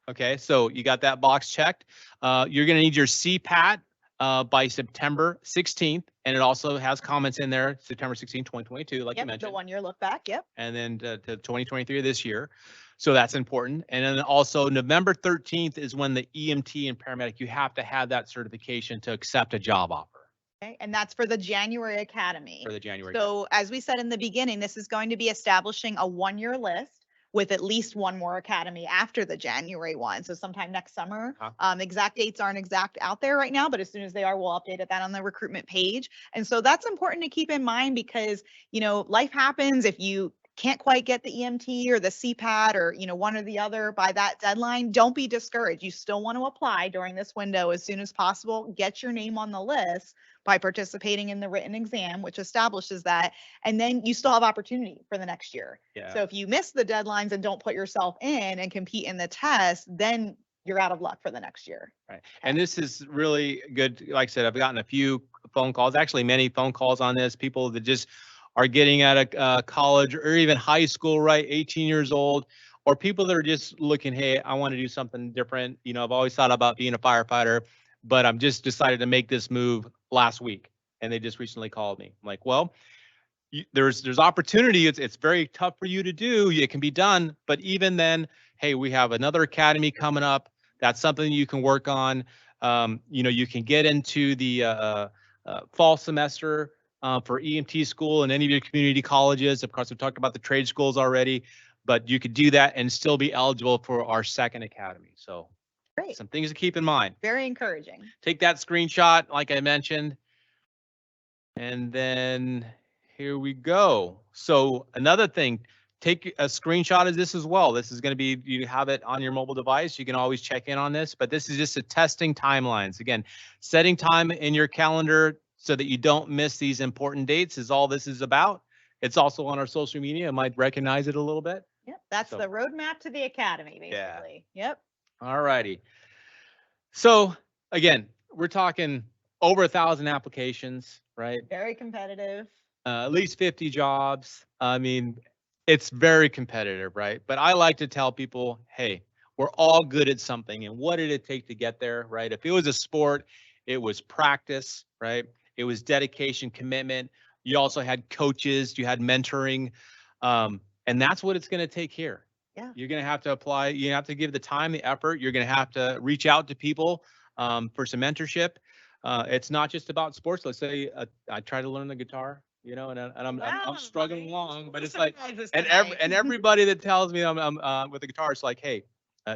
Okay, so you got that box checked. You're going to need your CPAT by September 16th, and it also has comments in there, September 16, 2022, like you mentioned. The 1 year look back, yep. And then to 2023 this year. So that's important. And then also November 13th is when the EMT and paramedic, you have to have that certification to accept a job offer. Okay, and that's for the January Academy. For the January. So as we said in the beginning, this is going to be establishing a 1 year list with at least one more academy after the January one. So sometime next summer. Exact dates aren't out there right now, but as soon as they are, we'll update that on the recruitment page. And so that's important to keep in mind because, you know, life happens. If you can't quite get the EMT or the CPAT or, you know, one or the other by that deadline, don't be discouraged. You still want to apply during this window as soon as possible. Get your name on the list by participating in the written exam, which establishes that. And then you still have opportunity for the next year. Yeah. So if you miss the deadlines and don't put yourself in and compete in the test, then you're out of luck for the next year. Right. And this is really good. Like I said, I've gotten a few phone calls, actually many phone calls on this, people that just are getting out of college or even high school, right? 18 years old, or people that are just looking, hey, I want to do something different. You know, I've always thought about being a firefighter, but I'm just decided to make this move last week. And they just recently called me. I'm like, well, there's opportunity. It's very tough for you to do. It can be done. But even then, hey, we have another academy coming up. That's something you can work on. You know, you can get into the fall semester for EMT school and any of your community colleges. Of course, we've talked about the trade schools already, but you could do that and still be eligible for our second academy. So Great. Some things to keep in mind. Very encouraging. Take that screenshot, like I mentioned, and then here we go. So another thing, take a screenshot of this as well. This is going to be, you have it on your mobile device. You can always check in on this, but this is just a testing timelines. Again, setting time in your calendar so that you don't miss these important dates is all this is about. It's also on our social media. I might recognize it a little bit. Yep, that's So- the roadmap to the academy, basically. Yep. All righty. So again, we're talking over 1,000 applications, right? Very competitive. At least 50 jobs. I mean, it's very competitive, right? But I like to tell people, hey, we're all good at something. And what did it take to get there, right? If it was a sport, it was practice, right? It was dedication, commitment. You also had coaches, you had mentoring. And that's what it's going to take here. Yeah. You're going to have to apply. You have to give the time, the effort. You're going to have to reach out to people for some mentorship. It's not just about sports. Let's say I try to learn the guitar, you know, and I'm struggling along, but it's like, and everybody that tells me I'm with the guitar, it's like, hey,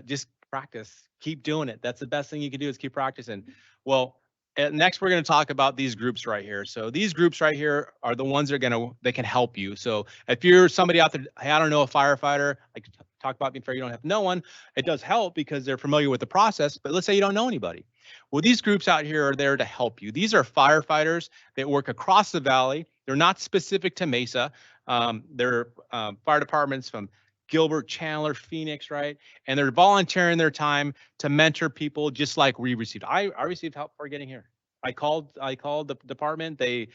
just practice, keep doing it. That's the best thing you can do is keep practicing. Well, next we're going to talk about these groups right here. So these groups right here are the ones that can help you. So if you're somebody out there, hey, I don't know, a firefighter, like talk about being fair, you don't have to know one. It does help because they're familiar with the process, but let's say you don't know anybody. Well, these groups out here are there to help you. These are firefighters that work across the valley. They're not specific to Mesa. They're fire departments from Gilbert, Chandler, Phoenix, right? And they're volunteering their time to mentor people just like we received. I received help for getting here. I called the department. They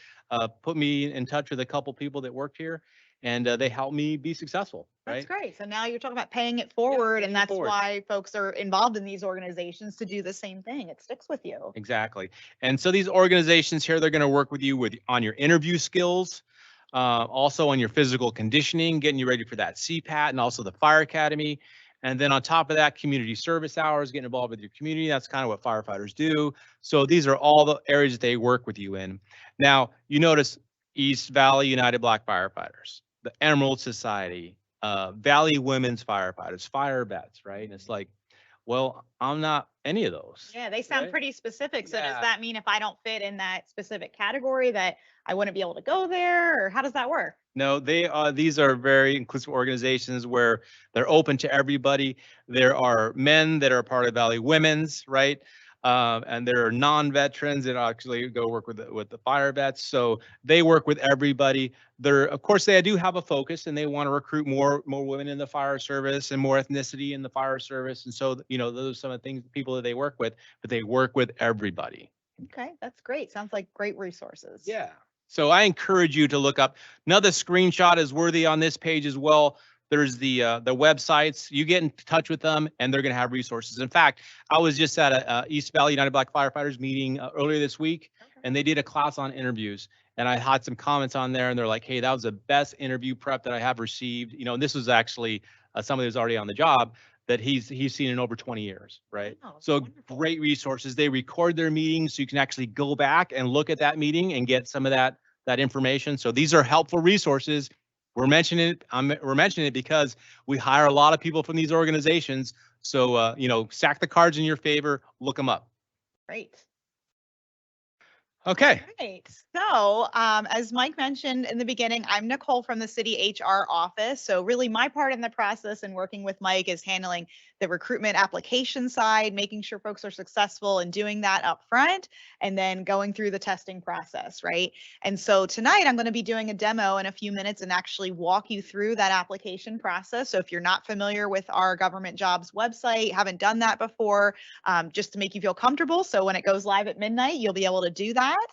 put me in touch with a couple people that worked here, and they helped me be successful. Right? That's great. So now you're talking about paying it forward, and that's forward. why folks are involved in these organizations to do the same thing. It sticks with you. Exactly. And so these organizations here, they're going to work with you on your interview skills, also on your physical conditioning, getting you ready for that CPAT and also the fire academy. And then on top of that, community service hours, getting involved with your community. That's kind of what firefighters do. So these are all the areas that they work with you in. Now, you notice East Valley United Black Firefighters, the Emerald Society, Valley Women's Firefighters, Fire Vets, right? And it's like, well, I'm not any of those. Yeah, they sound right? pretty specific. So Yeah. does that mean if I don't fit in that specific category that I wouldn't be able to go there, or how does that work? No, these are very inclusive organizations where they're open to everybody. There are men that are part of Valley Women's, right? And there are non-veterans that actually go work with the fire vets. So they work with everybody. Of course, they do have a focus, and they want to recruit more women in the fire service and more ethnicity in the fire service. And so, you know, those are some of the things, people that they work with, but they work with everybody. Okay, that's great. Sounds like great resources. Yeah. So I encourage you to look up. Another screenshot is worthy on this page as well. There's the websites. You get in touch with them, and they're going to have resources. In fact, I was just at a East Valley United Black Firefighters meeting earlier this week, and they did a class on interviews. And I had some comments on there, and they're like, "Hey, that was the best interview prep that I have received." You know, and this was actually somebody who's already on the job that he's seen in over 20 years, right? Oh, So wonderful. great resources. They record their meetings, so you can actually go back and look at that meeting and get some of that information. So these are helpful resources. We're mentioning it because we hire a lot of people from these organizations. So you know, stack the cards in your favor. Look them up. Great. Okay. Right. So, as Mike mentioned in the beginning, I'm Nicole from the city HR office. So really my part in the process and working with Mike is handling the recruitment application side, making sure folks are successful and doing that up front, and then going through the testing process, right? And so tonight I'm going to be doing a demo in a few minutes and actually walk you through that application process. So if you're not familiar with our government jobs website, haven't done that before, just to make you feel comfortable. So when it goes live at midnight, you'll be able to do that.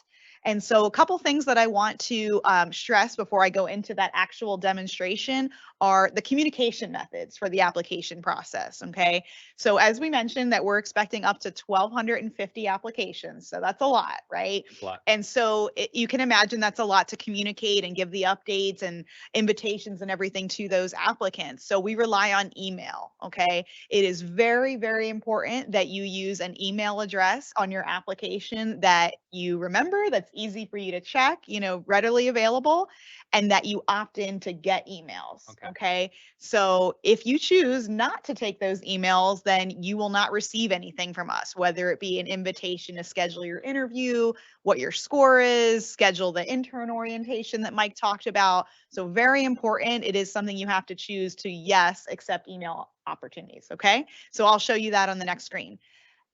And so a couple things that I want to stress before I go into that actual demonstration are the communication methods for the application process, okay? So as we mentioned that we're expecting up to 1,250 applications, so that's a lot, right? A lot. And so you can imagine that's a lot to communicate and give the updates and invitations and everything to those applicants. So we rely on email, okay? It is very, very important that you use an email address on your application that you remember, that's easy for you to check, readily available, and that you opt in to get emails. Okay. So if you choose not to take those emails, then you will not receive anything from us, whether it be an invitation to schedule your interview, what your score is, schedule the intern orientation that Mike talked about. So very important. It is something you have to choose to yes, accept email opportunities. Okay. So I'll show you that on the next screen.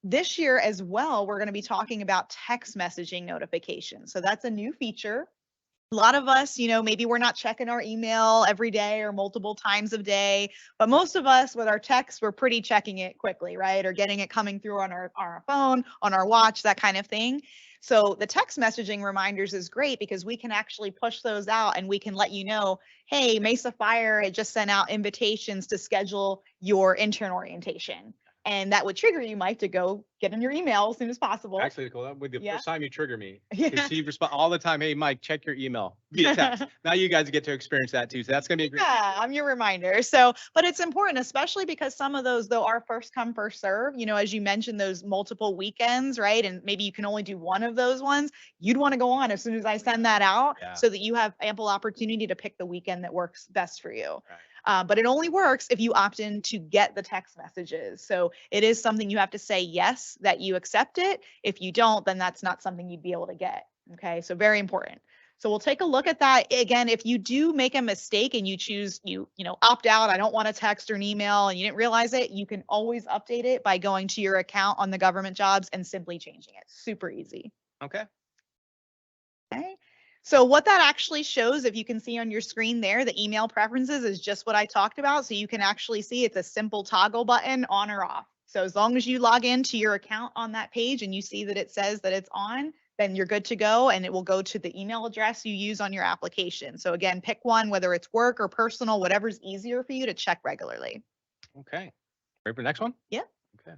This year as well, we're going to be talking about text messaging notifications. So that's a new feature. A lot of us, maybe we're not checking our email every day or multiple times a day, but most of us with our texts, we're pretty checking it quickly, right? Or getting it coming through on our phone, on our watch, that kind of thing. So the text messaging reminders is great because we can actually push those out and we can let you know, hey, Mesa Fire had just sent out invitations to schedule your intern orientation. And that would trigger you, Mike, to go get in your email as soon as possible. Actually, Nicole, that would be the first time you trigger me. Yeah. Because you respond all the time, hey, Mike, check your email via text. Now you guys get to experience that too. So that's going to be a great. Yeah, I'm your reminder. So, but it's important, especially because some of those, though, are first come, first serve. As you mentioned, those multiple weekends, right? And maybe you can only do one of those ones. You'd want to go on as soon as I send that out so that you have ample opportunity to pick the weekend that works best for you. Right. But it only works if you opt in to get the text messages. So it is something you have to say yes, that you accept it. If you don't, then that's not something you'd be able to get. Okay, so very important. So we'll take a look at that. Again, if you do make a mistake and you choose, opt out, I don't want a text or an email, and you didn't realize it, you can always update it by going to your account on the government jobs and simply changing it. Super easy. Okay. Okay. So what that actually shows, if you can see on your screen there, the email preferences is just what I talked about. So you can actually see it's a simple toggle button on or off. So as long as you log into your account on that page and you see that it says that it's on, then you're good to go, and it will go to the email address you use on your application. So again, pick one, whether it's work or personal, whatever's easier for you to check regularly. Okay. Ready for the next one? Yep. Okay.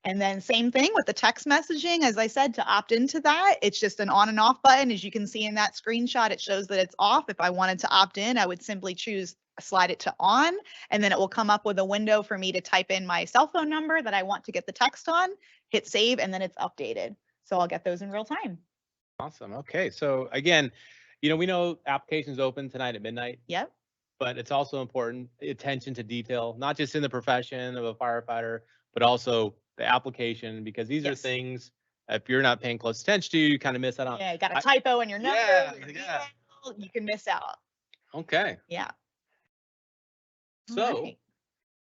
And then same thing with the text messaging. As I said, to opt into that, it's just an on and off button. As you can see in that screenshot, it shows that it's off. If I wanted to opt in, I would simply slide it to on, and then it will come up with a window for me to type in my cell phone number that I want to get the text on, hit save, and then it's updated. So I'll get those in real time. Awesome. Okay. So again, we know applications open tonight at midnight. Yep. But it's also important attention to detail, not just in the profession of a firefighter, but also the application, because these are things, if you're not paying close attention to, you kind of miss out on. Yeah, you got a typo in your number, your email, you can miss out. Okay. Yeah. So.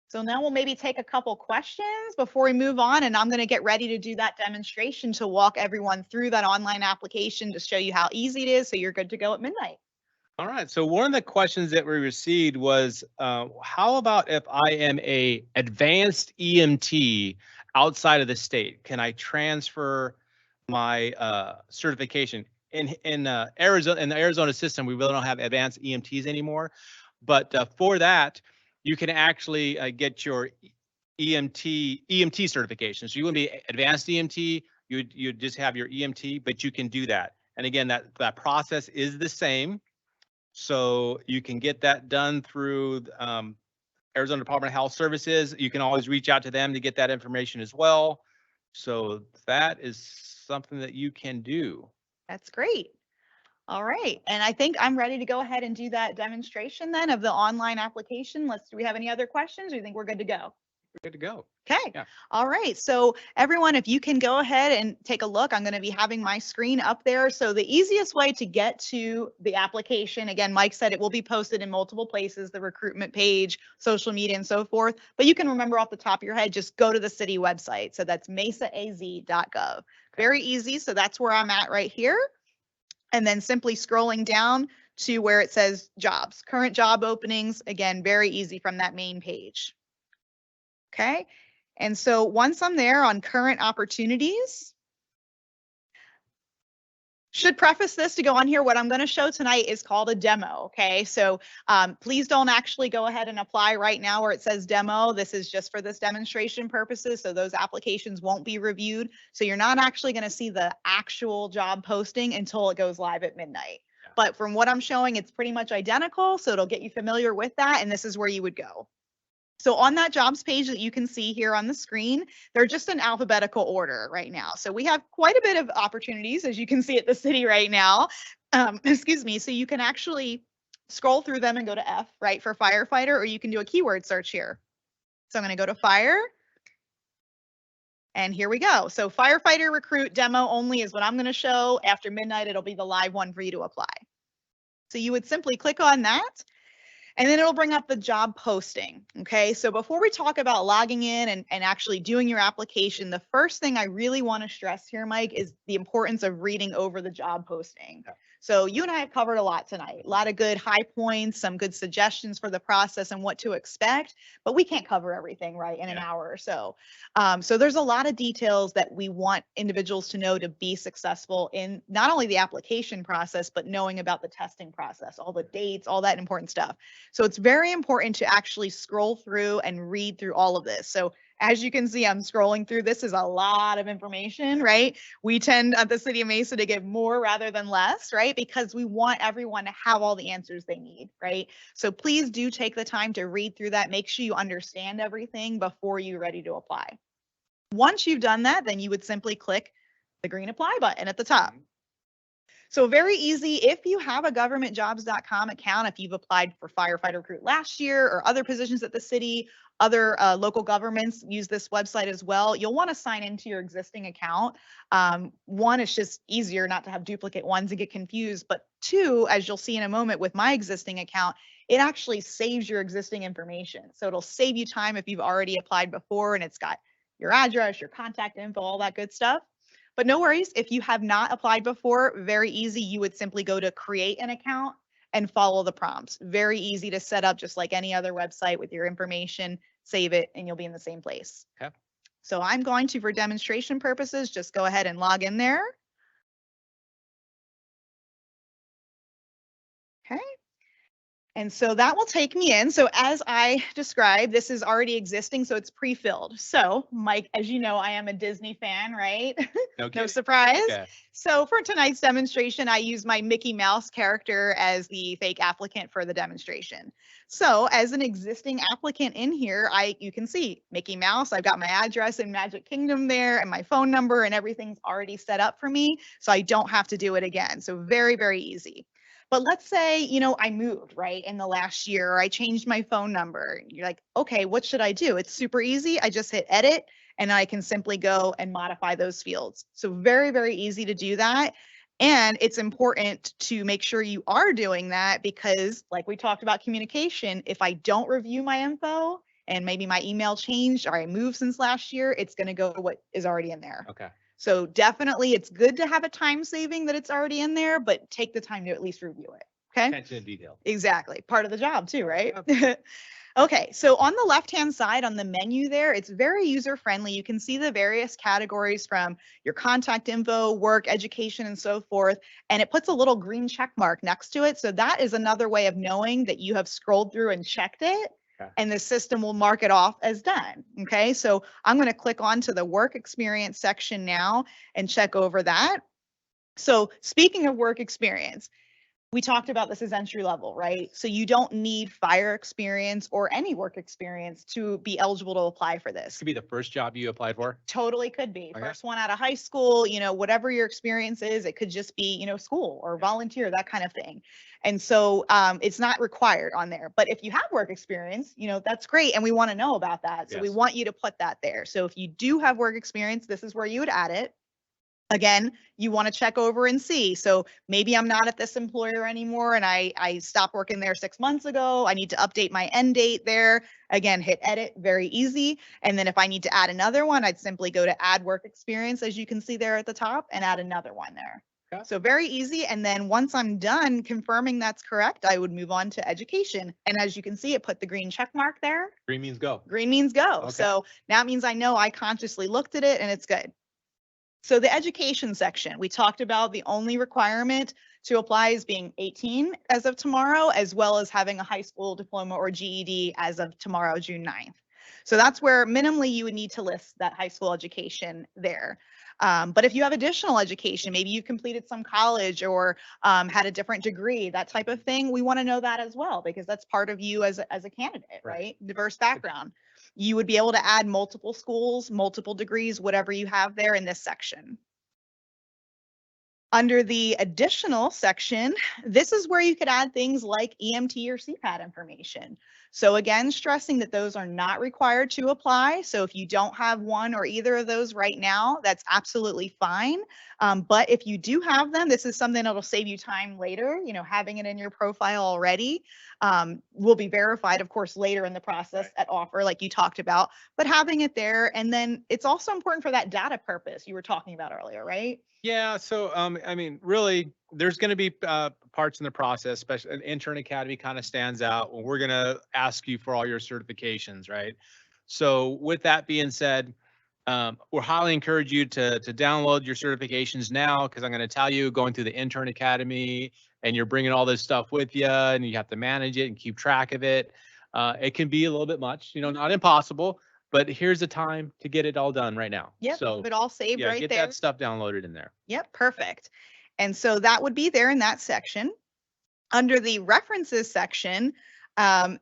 So now we'll maybe take a couple questions before we move on, and I'm going to get ready to do that demonstration to walk everyone through that online application to show you how easy it is, so you're good to go at midnight. All right. So one of the questions that we received was, how about if I am a advanced EMT outside of the state? Can I transfer my certification? In Arizona, in the Arizona system, we really don't have advanced EMTs anymore. But for that, you can actually get your EMT certification. So you wouldn't be advanced EMT, you'd just have your EMT, but you can do that. And again, that process is the same. So you can get that done through Arizona Department of Health Services. You can always reach out to them to get that information as well. So that is something that you can do. That's great. All right. And I think I'm ready to go ahead and do that demonstration then of the online application. Do we have any other questions, or do you think we're good to go? We're good to go. Okay. Yeah. All right. So everyone, if you can go ahead and take a look, I'm going to be having my screen up there. So the easiest way to get to the application, again, Mike said it will be posted in multiple places, the recruitment page, social media, and so forth. But you can remember off the top of your head, just go to the city website. So that's mesaaz.gov. Very easy. So that's where I'm at right here. And then simply scrolling down to where it says jobs, current job openings. Again, very easy from that main page. Okay. And so once I'm there on current opportunities, should preface this to go on here. What I'm going to show tonight is called a demo. Okay. So please don't actually go ahead and apply right now where it says demo. This is just for this demonstration purposes. So those applications won't be reviewed. So you're not actually going to see the actual job posting until it goes live at midnight. Yeah. But from what I'm showing, it's pretty much identical. So it'll get you familiar with that. And this is where you would go. So on that jobs page that you can see here on the screen, they're just in alphabetical order right now. So we have quite a bit of opportunities, as you can see at the city right now. Excuse me. So you can actually scroll through them and go to F, right, for firefighter, or you can do a keyword search here. So I'm going to go to fire. And here we go. So firefighter recruit demo only is what I'm going to show. After midnight, it'll be the live one for you to apply. So you would simply click on that, and then it'll bring up the job posting. Okay, so before we talk about logging in and actually doing your application, the first thing I really want to stress here, Mike, is the importance of reading over the job posting. Yeah. So you and I have covered a lot tonight, a lot of good high points, some good suggestions for the process and what to expect, but we can't cover everything right in an hour or so. So there's a lot of details that we want individuals to know to be successful in not only the application process, but knowing about the testing process, all the dates, all that important stuff. So it's very important to actually scroll through and read through all of this. So as you can see, I'm scrolling through. This is a lot of information, right? We tend at the City of Mesa to give more rather than less, right? Because we want everyone to have all the answers they need, right? So please do take the time to read through that. Make sure you understand everything before you're ready to apply. Once you've done that, then you would simply click the green apply button at the top. So very easy. If you have a governmentjobs.com account, if you've applied for firefighter recruit last year or other positions at the city, other local governments use this website as well, you'll want to sign into your existing account. One, it's just easier not to have duplicate ones and get confused. But two, as you'll see in a moment with my existing account, it actually saves your existing information. So it'll save you time if you've already applied before and it's got your address, your contact info, all that good stuff. But no worries, if you have not applied before, very easy. You would simply go to create an account and follow the prompts. Very easy to set up, just like any other website with your information, save it, and you'll be in the same place. Okay. So I'm going to, for demonstration purposes, just go ahead and log in there. Okay. And so that will take me in. So as I described, this is already existing, so it's pre-filled. So Mike, as you know, I am a Disney fan, right? No surprise. Okay. So for tonight's demonstration, I use my Mickey Mouse character as the fake applicant for the demonstration. So as an existing applicant in here, you can see Mickey Mouse. I've got my address in Magic Kingdom there and my phone number and everything's already set up for me. So I don't have to do it again. So very, very easy. But let's say, you know, I moved, right, in the last year, or I changed my phone number. You're like, okay, what should I do? It's super easy. I just hit edit and I can simply go and modify those fields. So very, very easy to do that. And it's important to make sure you are doing that because like we talked about communication, if I don't review my info and maybe my email changed or I moved since last year, it's going to go to what is already in there. Okay. So definitely it's good to have a time saving that it's already in there, but take the time to at least review it. Okay. Attention to detail. Exactly. Part of the job too, right? Yep. Okay. So on the left-hand side on the menu there, it's very user-friendly. You can see the various categories from your contact info, work, education, and so forth. And it puts a little green check mark next to it. So that is another way of knowing that you have scrolled through and checked it. Okay. And the system will mark it off as done. Okay, so I'm going to click on to the work experience section now and check over that. So speaking of work experience, we talked about this as entry level, right? So you don't need fire experience or any work experience to be eligible to apply for this. Could be the first job you applied for. Totally could be. Okay. First one out of high school, you know, whatever your experience is, it could just be, you know, school or volunteer, that kind of thing. And so it's not required on there. But if you have work experience, you know, that's great. And we want to know about that. So yes, we want you to put that there. So if you do have work experience, this is where you would add it. Again, you want to check over and see. So maybe I'm not at this employer anymore and I stopped working there 6 months ago. I need to update my end date there. Again, hit edit, very easy. And then if I need to add another one, I'd simply go to add work experience, as you can see there at the top, and add another one there. Okay. So very easy. And then once I'm done confirming that's correct, I would move on to education. And as you can see, it put the green check mark there. Green means go. Green means go. Okay. So now it means I know I consciously looked at it and it's good. So the education section, we talked about the only requirement to apply is being 18 as of tomorrow, as well as having a high school diploma or GED as of tomorrow, June 9th. So that's where minimally you would need to list that high school education there. But if you have additional education, maybe you completed some college or had a different degree, that type of thing, we want to know that as well, because that's part of you as a candidate, right? Diverse background. You would be able to add multiple schools, multiple degrees, whatever you have there in this section. Under the additional section, this is where you could add things like EMT or CPAT information. So again, stressing that those are not required to apply. So if you don't have one or either of those right now, that's absolutely fine. But if you do have them, this is something that'll save you time later. Having it in your profile already will be verified, of course, later in the process at offer, like you talked about, but having it there. And then it's also important for that data purpose you were talking about earlier, right? Yeah, so I mean, really, there's going to be parts in the process, especially an Intern Academy kind of stands out when we're going to ask you for all your certifications, right? So with that being said, we're highly encourage you to download your certifications now, because I'm going to tell you, going through the Intern Academy and you're bringing all this stuff with you and you have to manage it and keep track of it. It can be a little bit much, not impossible. But here's the time to get it all done right now. Yep, So have it all saved right get there. that stuff downloaded in there. Yep, perfect. And so that would be there in that section. Under the references section,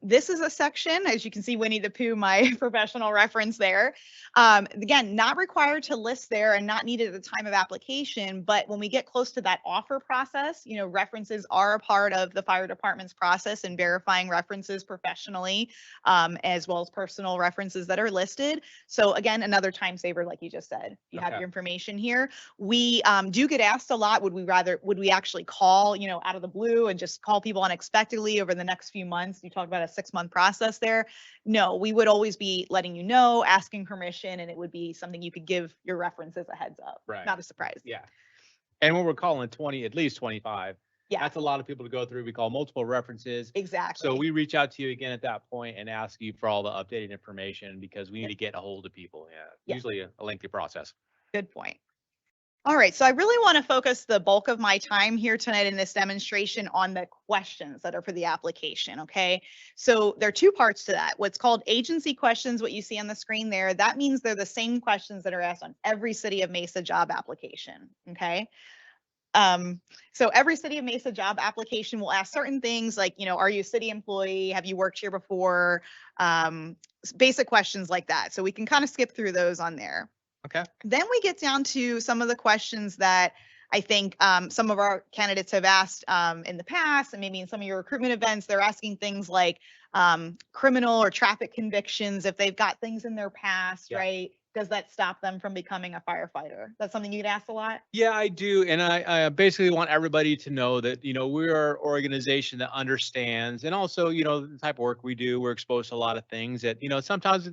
this is a section, as you can see, Winnie the Pooh, my professional reference there. Again, not required to list there and not needed at the time of application, but when we get close to that offer process, references are a part of the fire department's process in verifying references professionally, as well as personal references that are listed. So again, another time saver, like you just said. You have your information here. We do get asked a lot, would we actually call, out of the blue and just call people unexpectedly over the next few months? You talked about a 6-month process there. No, we would always be letting you know, asking permission, and it would be something you could give your references a heads up. Right. Not a surprise. Yeah. And when we're calling 20, at least 25, yeah, that's a lot of people to go through. We call multiple references. Exactly. So we reach out to you again at that point and ask you for all the updated information, because we need to get a hold of people. Yeah. Usually a lengthy process. Good point. All right, so I really want to focus the bulk of my time here tonight in this demonstration on the questions that are for the application, okay? So there are 2 parts to that. What's called agency questions, what you see on the screen there, that means they're the same questions that are asked on every City of Mesa job application, okay? So every City of Mesa job application will ask certain things like, are you a city employee? Have you worked here before? Basic questions like that. So we can kind of skip through those on there. Okay. Then we get down to some of the questions that I think some of our candidates have asked in the past, and maybe in some of your recruitment events, they're asking things like criminal or traffic convictions, if they've got things in their past, right? Does that stop them from becoming a firefighter? That's something you get asked a lot? Yeah, I do. And I basically want everybody to know that, we're an organization that understands, and also, the type of work we do, we're exposed to a lot of things that, sometimes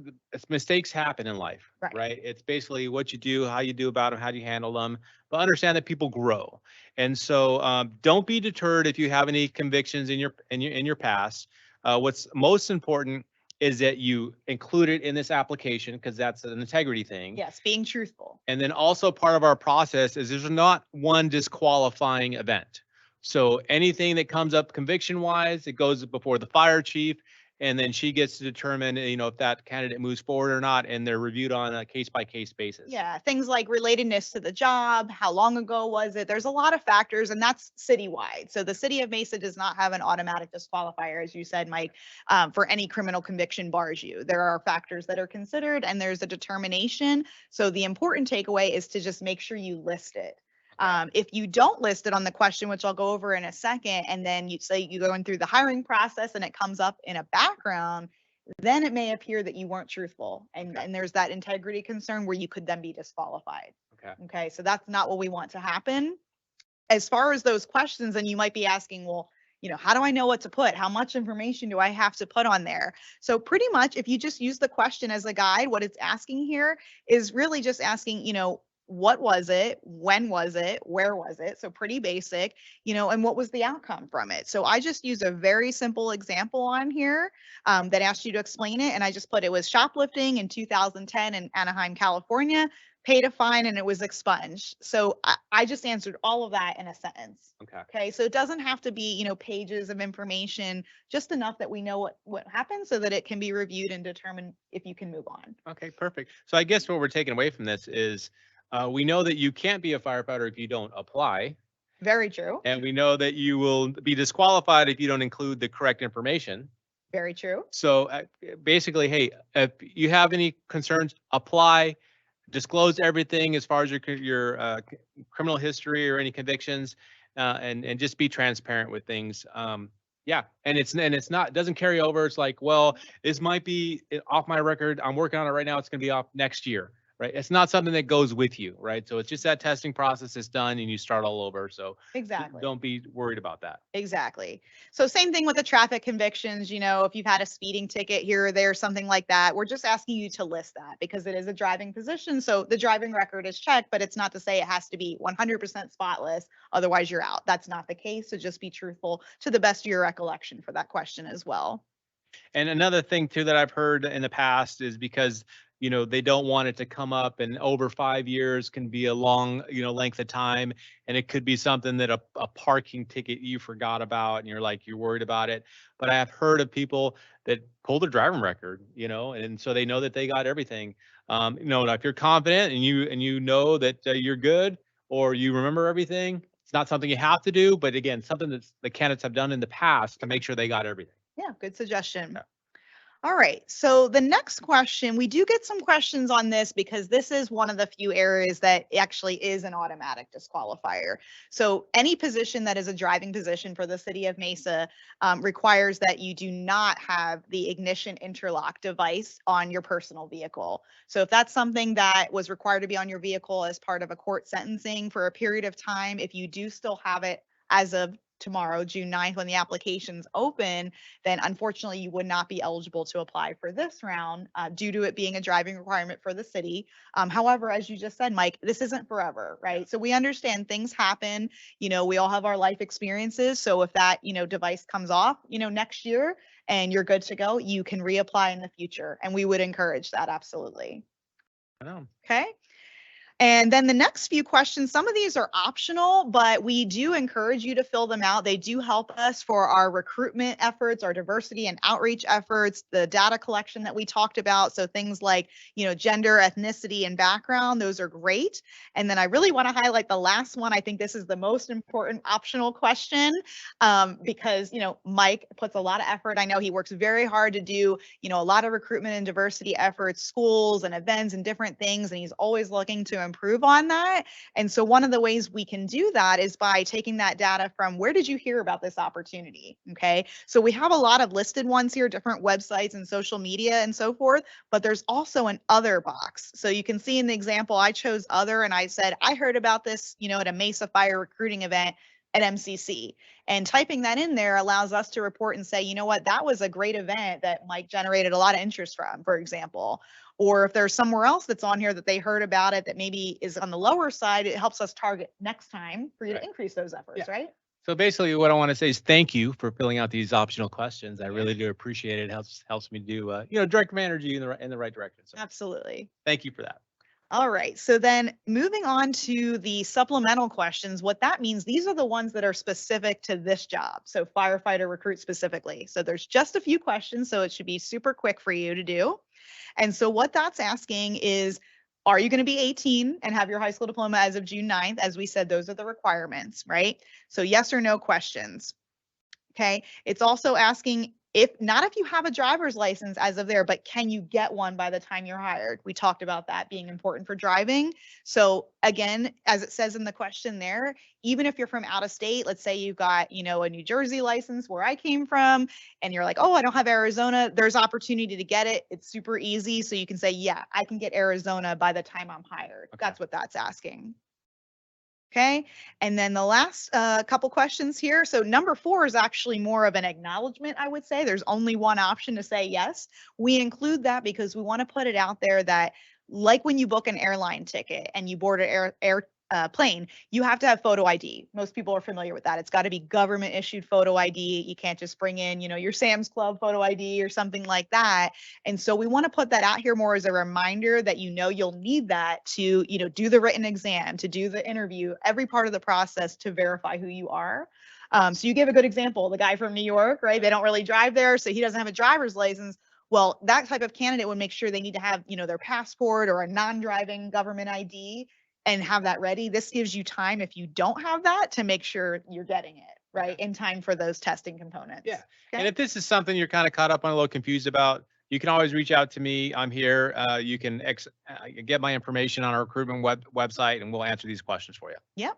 mistakes happen in life, right? It's basically what you do, how you do about them, how do you handle them, but understand that people grow. And so don't be deterred if you have any convictions in your past. What's most important is that you include it in this application, because that's an integrity thing. Yes, being truthful. And then also part of our process is there's not one disqualifying event. So anything that comes up conviction-wise, it goes before the fire chief, and then she gets to determine, if that candidate moves forward or not, and they're reviewed on a case-by-case basis. Yeah, things like relatedness to the job, how long ago was it? There's a lot of factors, and that's citywide. So the City of Mesa does not have an automatic disqualifier, as you said, Mike, for any criminal conviction bars you. There are factors that are considered, and there's a determination. So the important takeaway is to just make sure you list it. If you don't list it on the question, which I'll go over in a second, and then you say you're going through the hiring process and it comes up in a background, then it may appear that you weren't truthful. And there's that integrity concern where you could then be disqualified. Okay. So that's not what we want to happen. As far as those questions, and you might be asking, well, how do I know what to put? How much information do I have to put on there? So pretty much if you just use the question as a guide, what it's asking here is really just asking, what was it? When was it? Where was it? So pretty basic, and what was the outcome from it? So I just use a very simple example on here that asked you to explain it. And I just put it was shoplifting in 2010 in Anaheim, California, paid a fine and it was expunged. So I just answered all of that in a sentence. Okay. So it doesn't have to be, pages of information, just enough that we know what happened so that it can be reviewed and determine if you can move on. Okay, perfect. So I guess what we're taking away from this is, We know that you can't be a firefighter if you don't apply. Very true. And we know that you will be disqualified if you don't include the correct information. Very true. So basically, hey, if you have any concerns, apply, disclose everything as far as your criminal history or any convictions, and just be transparent with things. Yeah, and it's not, it doesn't carry over. It's like, well, this might be off my record. I'm working on it right now. It's going to be off next year, right? It's not something that goes with you, right? So it's just that testing process is done and you start all over. So Exactly. don't be worried about that. Exactly. So same thing with the traffic convictions, if you've had a speeding ticket here or there, something like that, we're just asking you to list that because it is a driving position. So the driving record is checked, but it's not to say it has to be 100% spotless. Otherwise you're out. That's not the case. So just be truthful to the best of your recollection for that question as well. And another thing too that I've heard in the past is because they don't want it to come up, and over 5 years can be a long length of time, and it could be something that a parking ticket you forgot about and you're worried about it. But I have heard of people that pull their driving record, and so they know that they got everything. If you're confident and you know that you're good or you remember everything, it's not something you have to do, but again, something that the candidates have done in the past to make sure they got everything. Yeah, good suggestion. Yeah. All right, so the next question, we do get some questions on this because this is one of the few areas that actually is an automatic disqualifier. So any position that is a driving position for the city of Mesa requires that you do not have the ignition interlock device on your personal vehicle. So if that's something that was required to be on your vehicle as part of a court sentencing for a period of time, if you do still have it as of tomorrow, June 9th, when the applications open, then unfortunately you would not be eligible to apply for this round due to it being a driving requirement for the city. However, as you just said, Mike, this isn't forever, right? So we understand things happen, we all have our life experiences. So if that, device comes off, next year and you're good to go, you can reapply in the future. And we would encourage that, absolutely. I know. Okay. And then the next few questions, some of these are optional, but we do encourage you to fill them out. They do help us for our recruitment efforts, our diversity and outreach efforts, the data collection that we talked about. So things like, gender, ethnicity, and background, those are great. And then I really want to highlight the last one. I think this is the most important optional question because, Mike puts a lot of effort. I know he works very hard to do, a lot of recruitment and diversity efforts, schools and events and different things. And he's always looking to improve on that. And so one of the ways we can do that is by taking that data from where did you hear about this opportunity? Okay. So we have a lot of listed ones here, different websites and social media and so forth, but there's also an other box. So you can see in the example, I chose other and I said, I heard about this, at a Mesa fire recruiting event at MCC, and typing that in there allows us to report and say, that was a great event that Mike generated a lot of interest from, for example. Or if there's somewhere else that's on here that they heard about it that maybe is on the lower side, it helps us target next time for you to increase those efforts, right? So basically what I want to say is thank you for filling out these optional questions. I really do appreciate it. It helps me do, direct my energy in the right direction. So absolutely. Thank you for that. All right, so then moving on to the supplemental questions, what that means, these are the ones that are specific to this job. So firefighter recruit specifically. So there's just a few questions, so it should be super quick for you to do. And so what that's asking is, are you going to be 18 and have your high school diploma as of June 9th? As we said, those are the requirements, right? So yes or no questions. Okay, it's also asking if you have a driver's license as of there, but can you get one by the time you're hired? We talked about that being important for driving. So again, as it says in the question there, even if you're from out of state, let's say you've got, a New Jersey license where I came from, and you're like, oh, I don't have Arizona, there's opportunity to get it. It's super easy. So you can say, yeah, I can get Arizona by the time I'm hired. Okay. That's what that's asking. Okay, and then the last couple questions here. So number 4 is actually more of an acknowledgement, I would say. There's only one option to say yes. We include that because we want to put it out there that, like when you book an airline ticket and you board an plane, you have to have photo ID. Most people are familiar with that. It's got to be government issued photo ID. You can't just bring in, your Sam's Club photo ID or something like that. And so we want to put that out here more as a reminder that you'll need that to, do the written exam, to do the interview, every part of the process to verify who you are. So you give a good example, the guy from New York, right? They don't really drive there, so he doesn't have a driver's license. Well, that type of candidate would make sure they need to have, their passport or a non-driving government ID. and have that ready. This gives you time, if you don't have that, to make sure you're getting it right in time for those testing components. Yeah. Okay? And if this is something you're kind of caught up on, a little confused about, you can always reach out to me. I'm here. You can get my information on our recruitment website, and we'll answer these questions for you. Yep.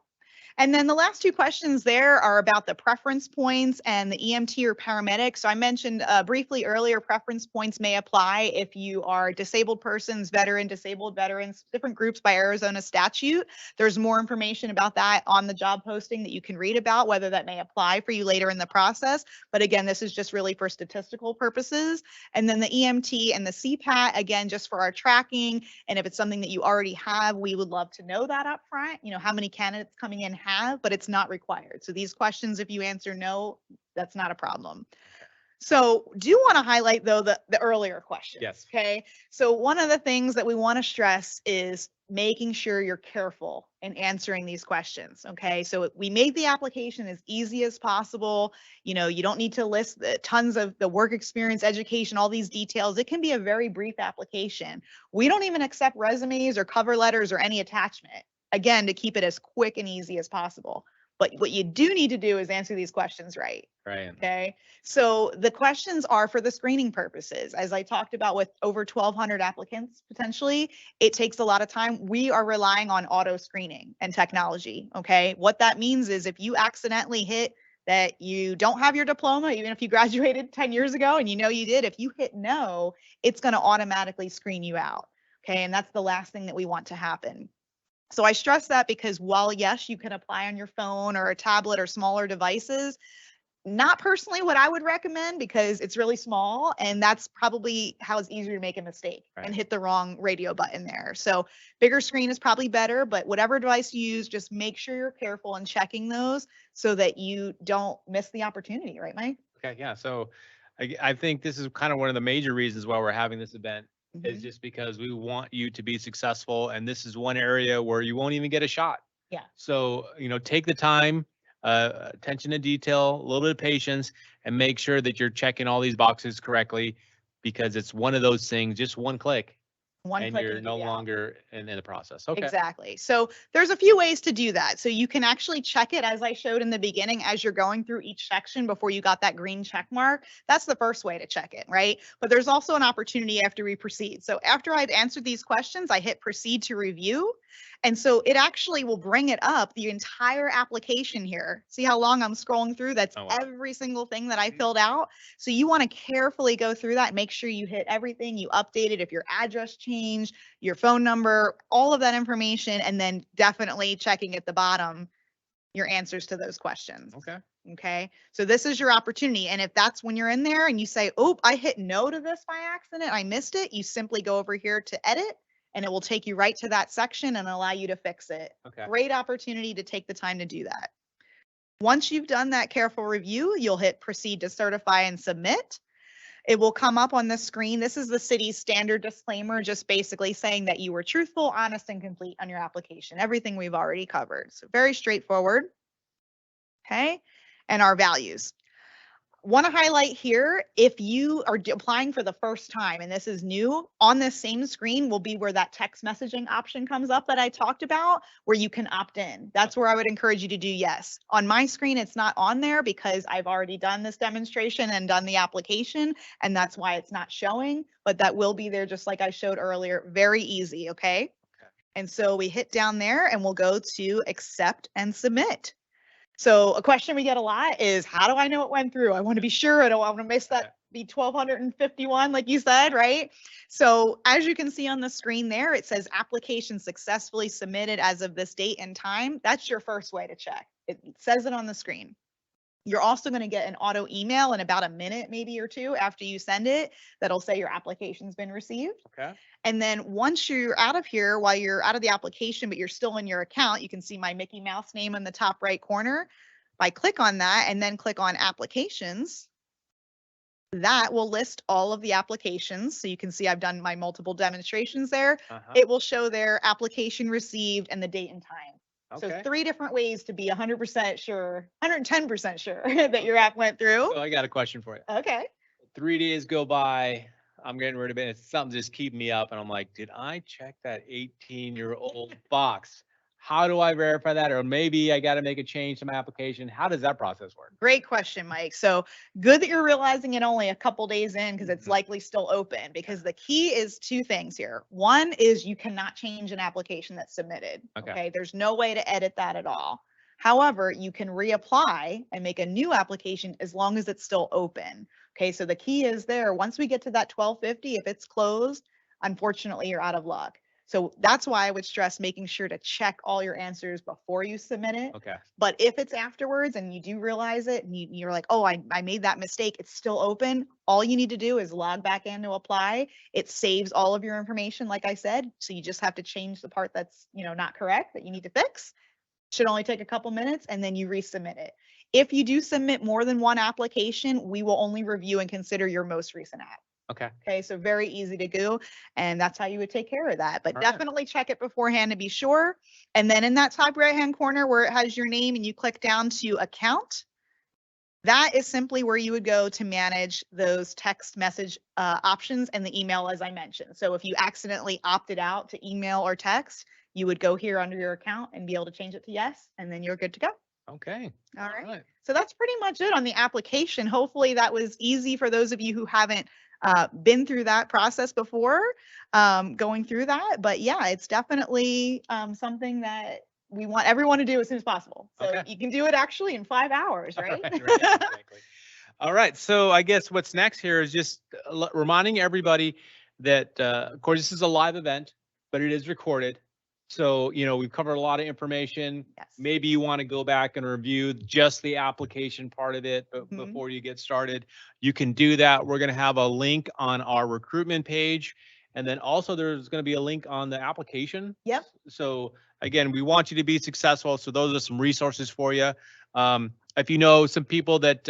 And then the last two questions there are about the preference points and the EMT or paramedic. So I mentioned briefly earlier, preference points may apply if you are disabled persons, disabled veterans, different groups by Arizona statute. There's more information about that on the job posting that you can read about, whether that may apply for you later in the process. But again, this is just really for statistical purposes. And then the EMT and the CPAT, again, just for our tracking. And if it's something that you already have, we would love to know that up front, how many candidates coming in have, but it's not required. So these questions, if you answer no, that's not a problem. So do want to highlight though the earlier question. Yes. Okay. So one of the things that we want to stress is making sure you're careful in answering these questions. Okay. So we made the application as easy as possible. You don't need to list tons of the work experience, education, all these details. It can be a very brief application. We don't even accept resumes or cover letters or any attachment. Again, to keep it as quick and easy as possible. But what you do need to do is answer these questions right. Right. Okay. So the questions are for the screening purposes. As I talked about, with over 1,200 applicants potentially, it takes a lot of time. We are relying on auto screening and technology. Okay. What that means is if you accidentally hit that you don't have your diploma, even if you graduated 10 years ago and you did, if you hit no, it's going to automatically screen you out. Okay. And that's the last thing that we want to happen. So I stress that because while, yes, you can apply on your phone or a tablet or smaller devices, not personally what I would recommend, because it's really small and that's probably how it's easier to make a mistake and hit the wrong radio button there. So bigger screen is probably better, but whatever device you use, just make sure you're careful in checking those so that you don't miss the opportunity. Right, Mike? Okay. Yeah. So I think this is kind of one of the major reasons why we're having this event. Is just because we want you to be successful. And this is one area where you won't even get a shot. Yeah. So, take the time, attention to detail, a little bit of patience, and make sure that you're checking all these boxes correctly, because it's one of those things, just one click. And you're no longer in the process. Okay. Exactly. So there's a few ways to do that. So you can actually check it, as I showed in the beginning, as you're going through each section before you got that green check mark. That's the first way to check it, right? But there's also an opportunity after we proceed. So after I've answered these questions, I hit proceed to review. And so it actually will bring it up, the entire application here. See how long I'm scrolling through? That's every single thing that I filled out. So you want to carefully go through that, make sure you hit everything, you update it, if your address changed, your phone number, all of that information, and then definitely checking at the bottom your answers to those questions. Okay. Okay. So this is your opportunity. And if that's when you're in there and you say, oh, I hit no to this by accident, I missed it, you simply go over here to edit, and it will take you right to that section and allow you to fix it. Okay. Great opportunity to take the time to do that. Once you've done that careful review, you'll hit proceed to certify and submit. It will come up on the screen. This is the city's standard disclaimer, just basically saying that you were truthful, honest, and complete on your application. Everything we've already covered. So very straightforward. Okay. And our values. Want to highlight here, if you are applying for the first time and this is new, on this same screen will be where that text messaging option comes up that I talked about, where you can opt in. That's where I would encourage you to do yes. On my screen, it's not on there because I've already done this demonstration and done the application, and that's why it's not showing, but that will be there just like I showed earlier. Very easy, okay? And so we hit down there and we'll go to accept and submit. So a question we get a lot is, how do I know it went through? I want to be sure. I don't want to miss that, be 1,251, like you said, right? So as you can see on the screen there, it says application successfully submitted as of this date and time. That's your first way to check. It says it on the screen. You're also going to get an auto email in about a minute, maybe or two after you send it, that'll say your application's been received. Okay. And then once you're out of here, while you're out of the application, but you're still in your account, you can see my Mickey Mouse name in the top right corner. If I click on that and then click on applications, that will list all of the applications. So you can see I've done my multiple demonstrations there. It will show their application received and the date and time. Okay. So 3 different ways to be 100% sure, 110% sure that your app went through. So I got a question for you. Okay. 3 days go by. I'm getting rid of it. It's something just keeping me up. And I'm like, did I check that 18-year-old box? How do I verify that? Or maybe I got to make a change to my application. How does that process work? Great question, Mike. So good that you're realizing it only a couple days in because it's Mhm. likely still open, because the key is two things here. One is you cannot change an application that's submitted. Okay. There's no way to edit that at all. However, you can reapply and make a new application as long as it's still open. Okay, so the key is there. Once we get to that 1250, if it's closed, unfortunately, you're out of luck. So that's why I would stress making sure to check all your answers before you submit it. Okay. But if it's afterwards and you do realize it and you're like, oh, I made that mistake, it's still open, all you need to do is log back in to apply. It saves all of your information, like I said. So you just have to change the part that's, not correct that you need to fix. Should only take a couple minutes, and then you resubmit it. If you do submit more than one application, we will only review and consider your most recent app. Okay. Okay, so very easy to do, and that's how you would take care of that. But All right. definitely check it beforehand to be sure. And then in that top right-hand corner where it has your name and you click down to account, that is simply where you would go to manage those text message options and the email, as I mentioned. So if you accidentally opted out to email or text, you would go here under your account and be able to change it to yes, and then you're good to go. Okay. All right. So that's pretty much it on the application. Hopefully that was easy for those of you who haven't been through that process before, going through that. But yeah, it's definitely something that we want everyone to do as soon as possible. So Okay. you can do it actually in 5 hours, right? Right, exactly. All right. So I guess what's next here is just reminding everybody that, of course, this is a live event, but it is recorded. So, we've covered a lot of information. Yes. Maybe you want to go back and review just the application part of it Mhm. before you get started. You can do that. We're going to have a link on our recruitment page. And then also there's going to be a link on the application. Yep. So again, we want you to be successful. So those are some resources for you. If you know some people that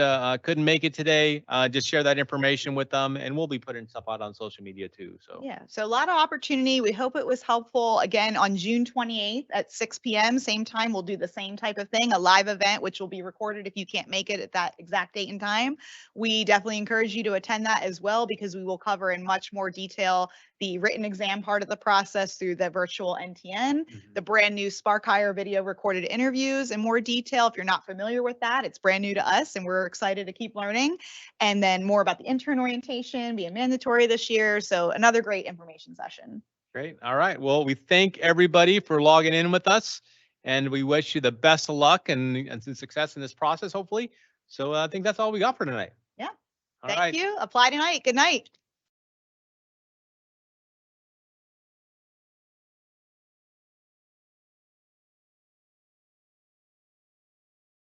couldn't make it today, just share that information with them, and we'll be putting stuff out on social media too. So yeah, so a lot of opportunity. We hope it was helpful. Again, on June 28th at 6 p.m., same time, we'll do the same type of thing, a live event, which will be recorded if you can't make it at that exact date and time. We definitely encourage you to attend that as well, because we will cover in much more detail the written exam part of the process through the virtual NTN, the brand new Spark Hire video recorded interviews in more detail. If you're not familiar with that, it's brand new to us and we're excited to keep learning. And then more about the intern orientation being mandatory this year. So another great information session. Great. All right. Well, we thank everybody for logging in with us, and we wish you the best of luck and success in this process, hopefully. So I think that's all we got for tonight. Yeah. All Thank right. you. Apply tonight. Good night.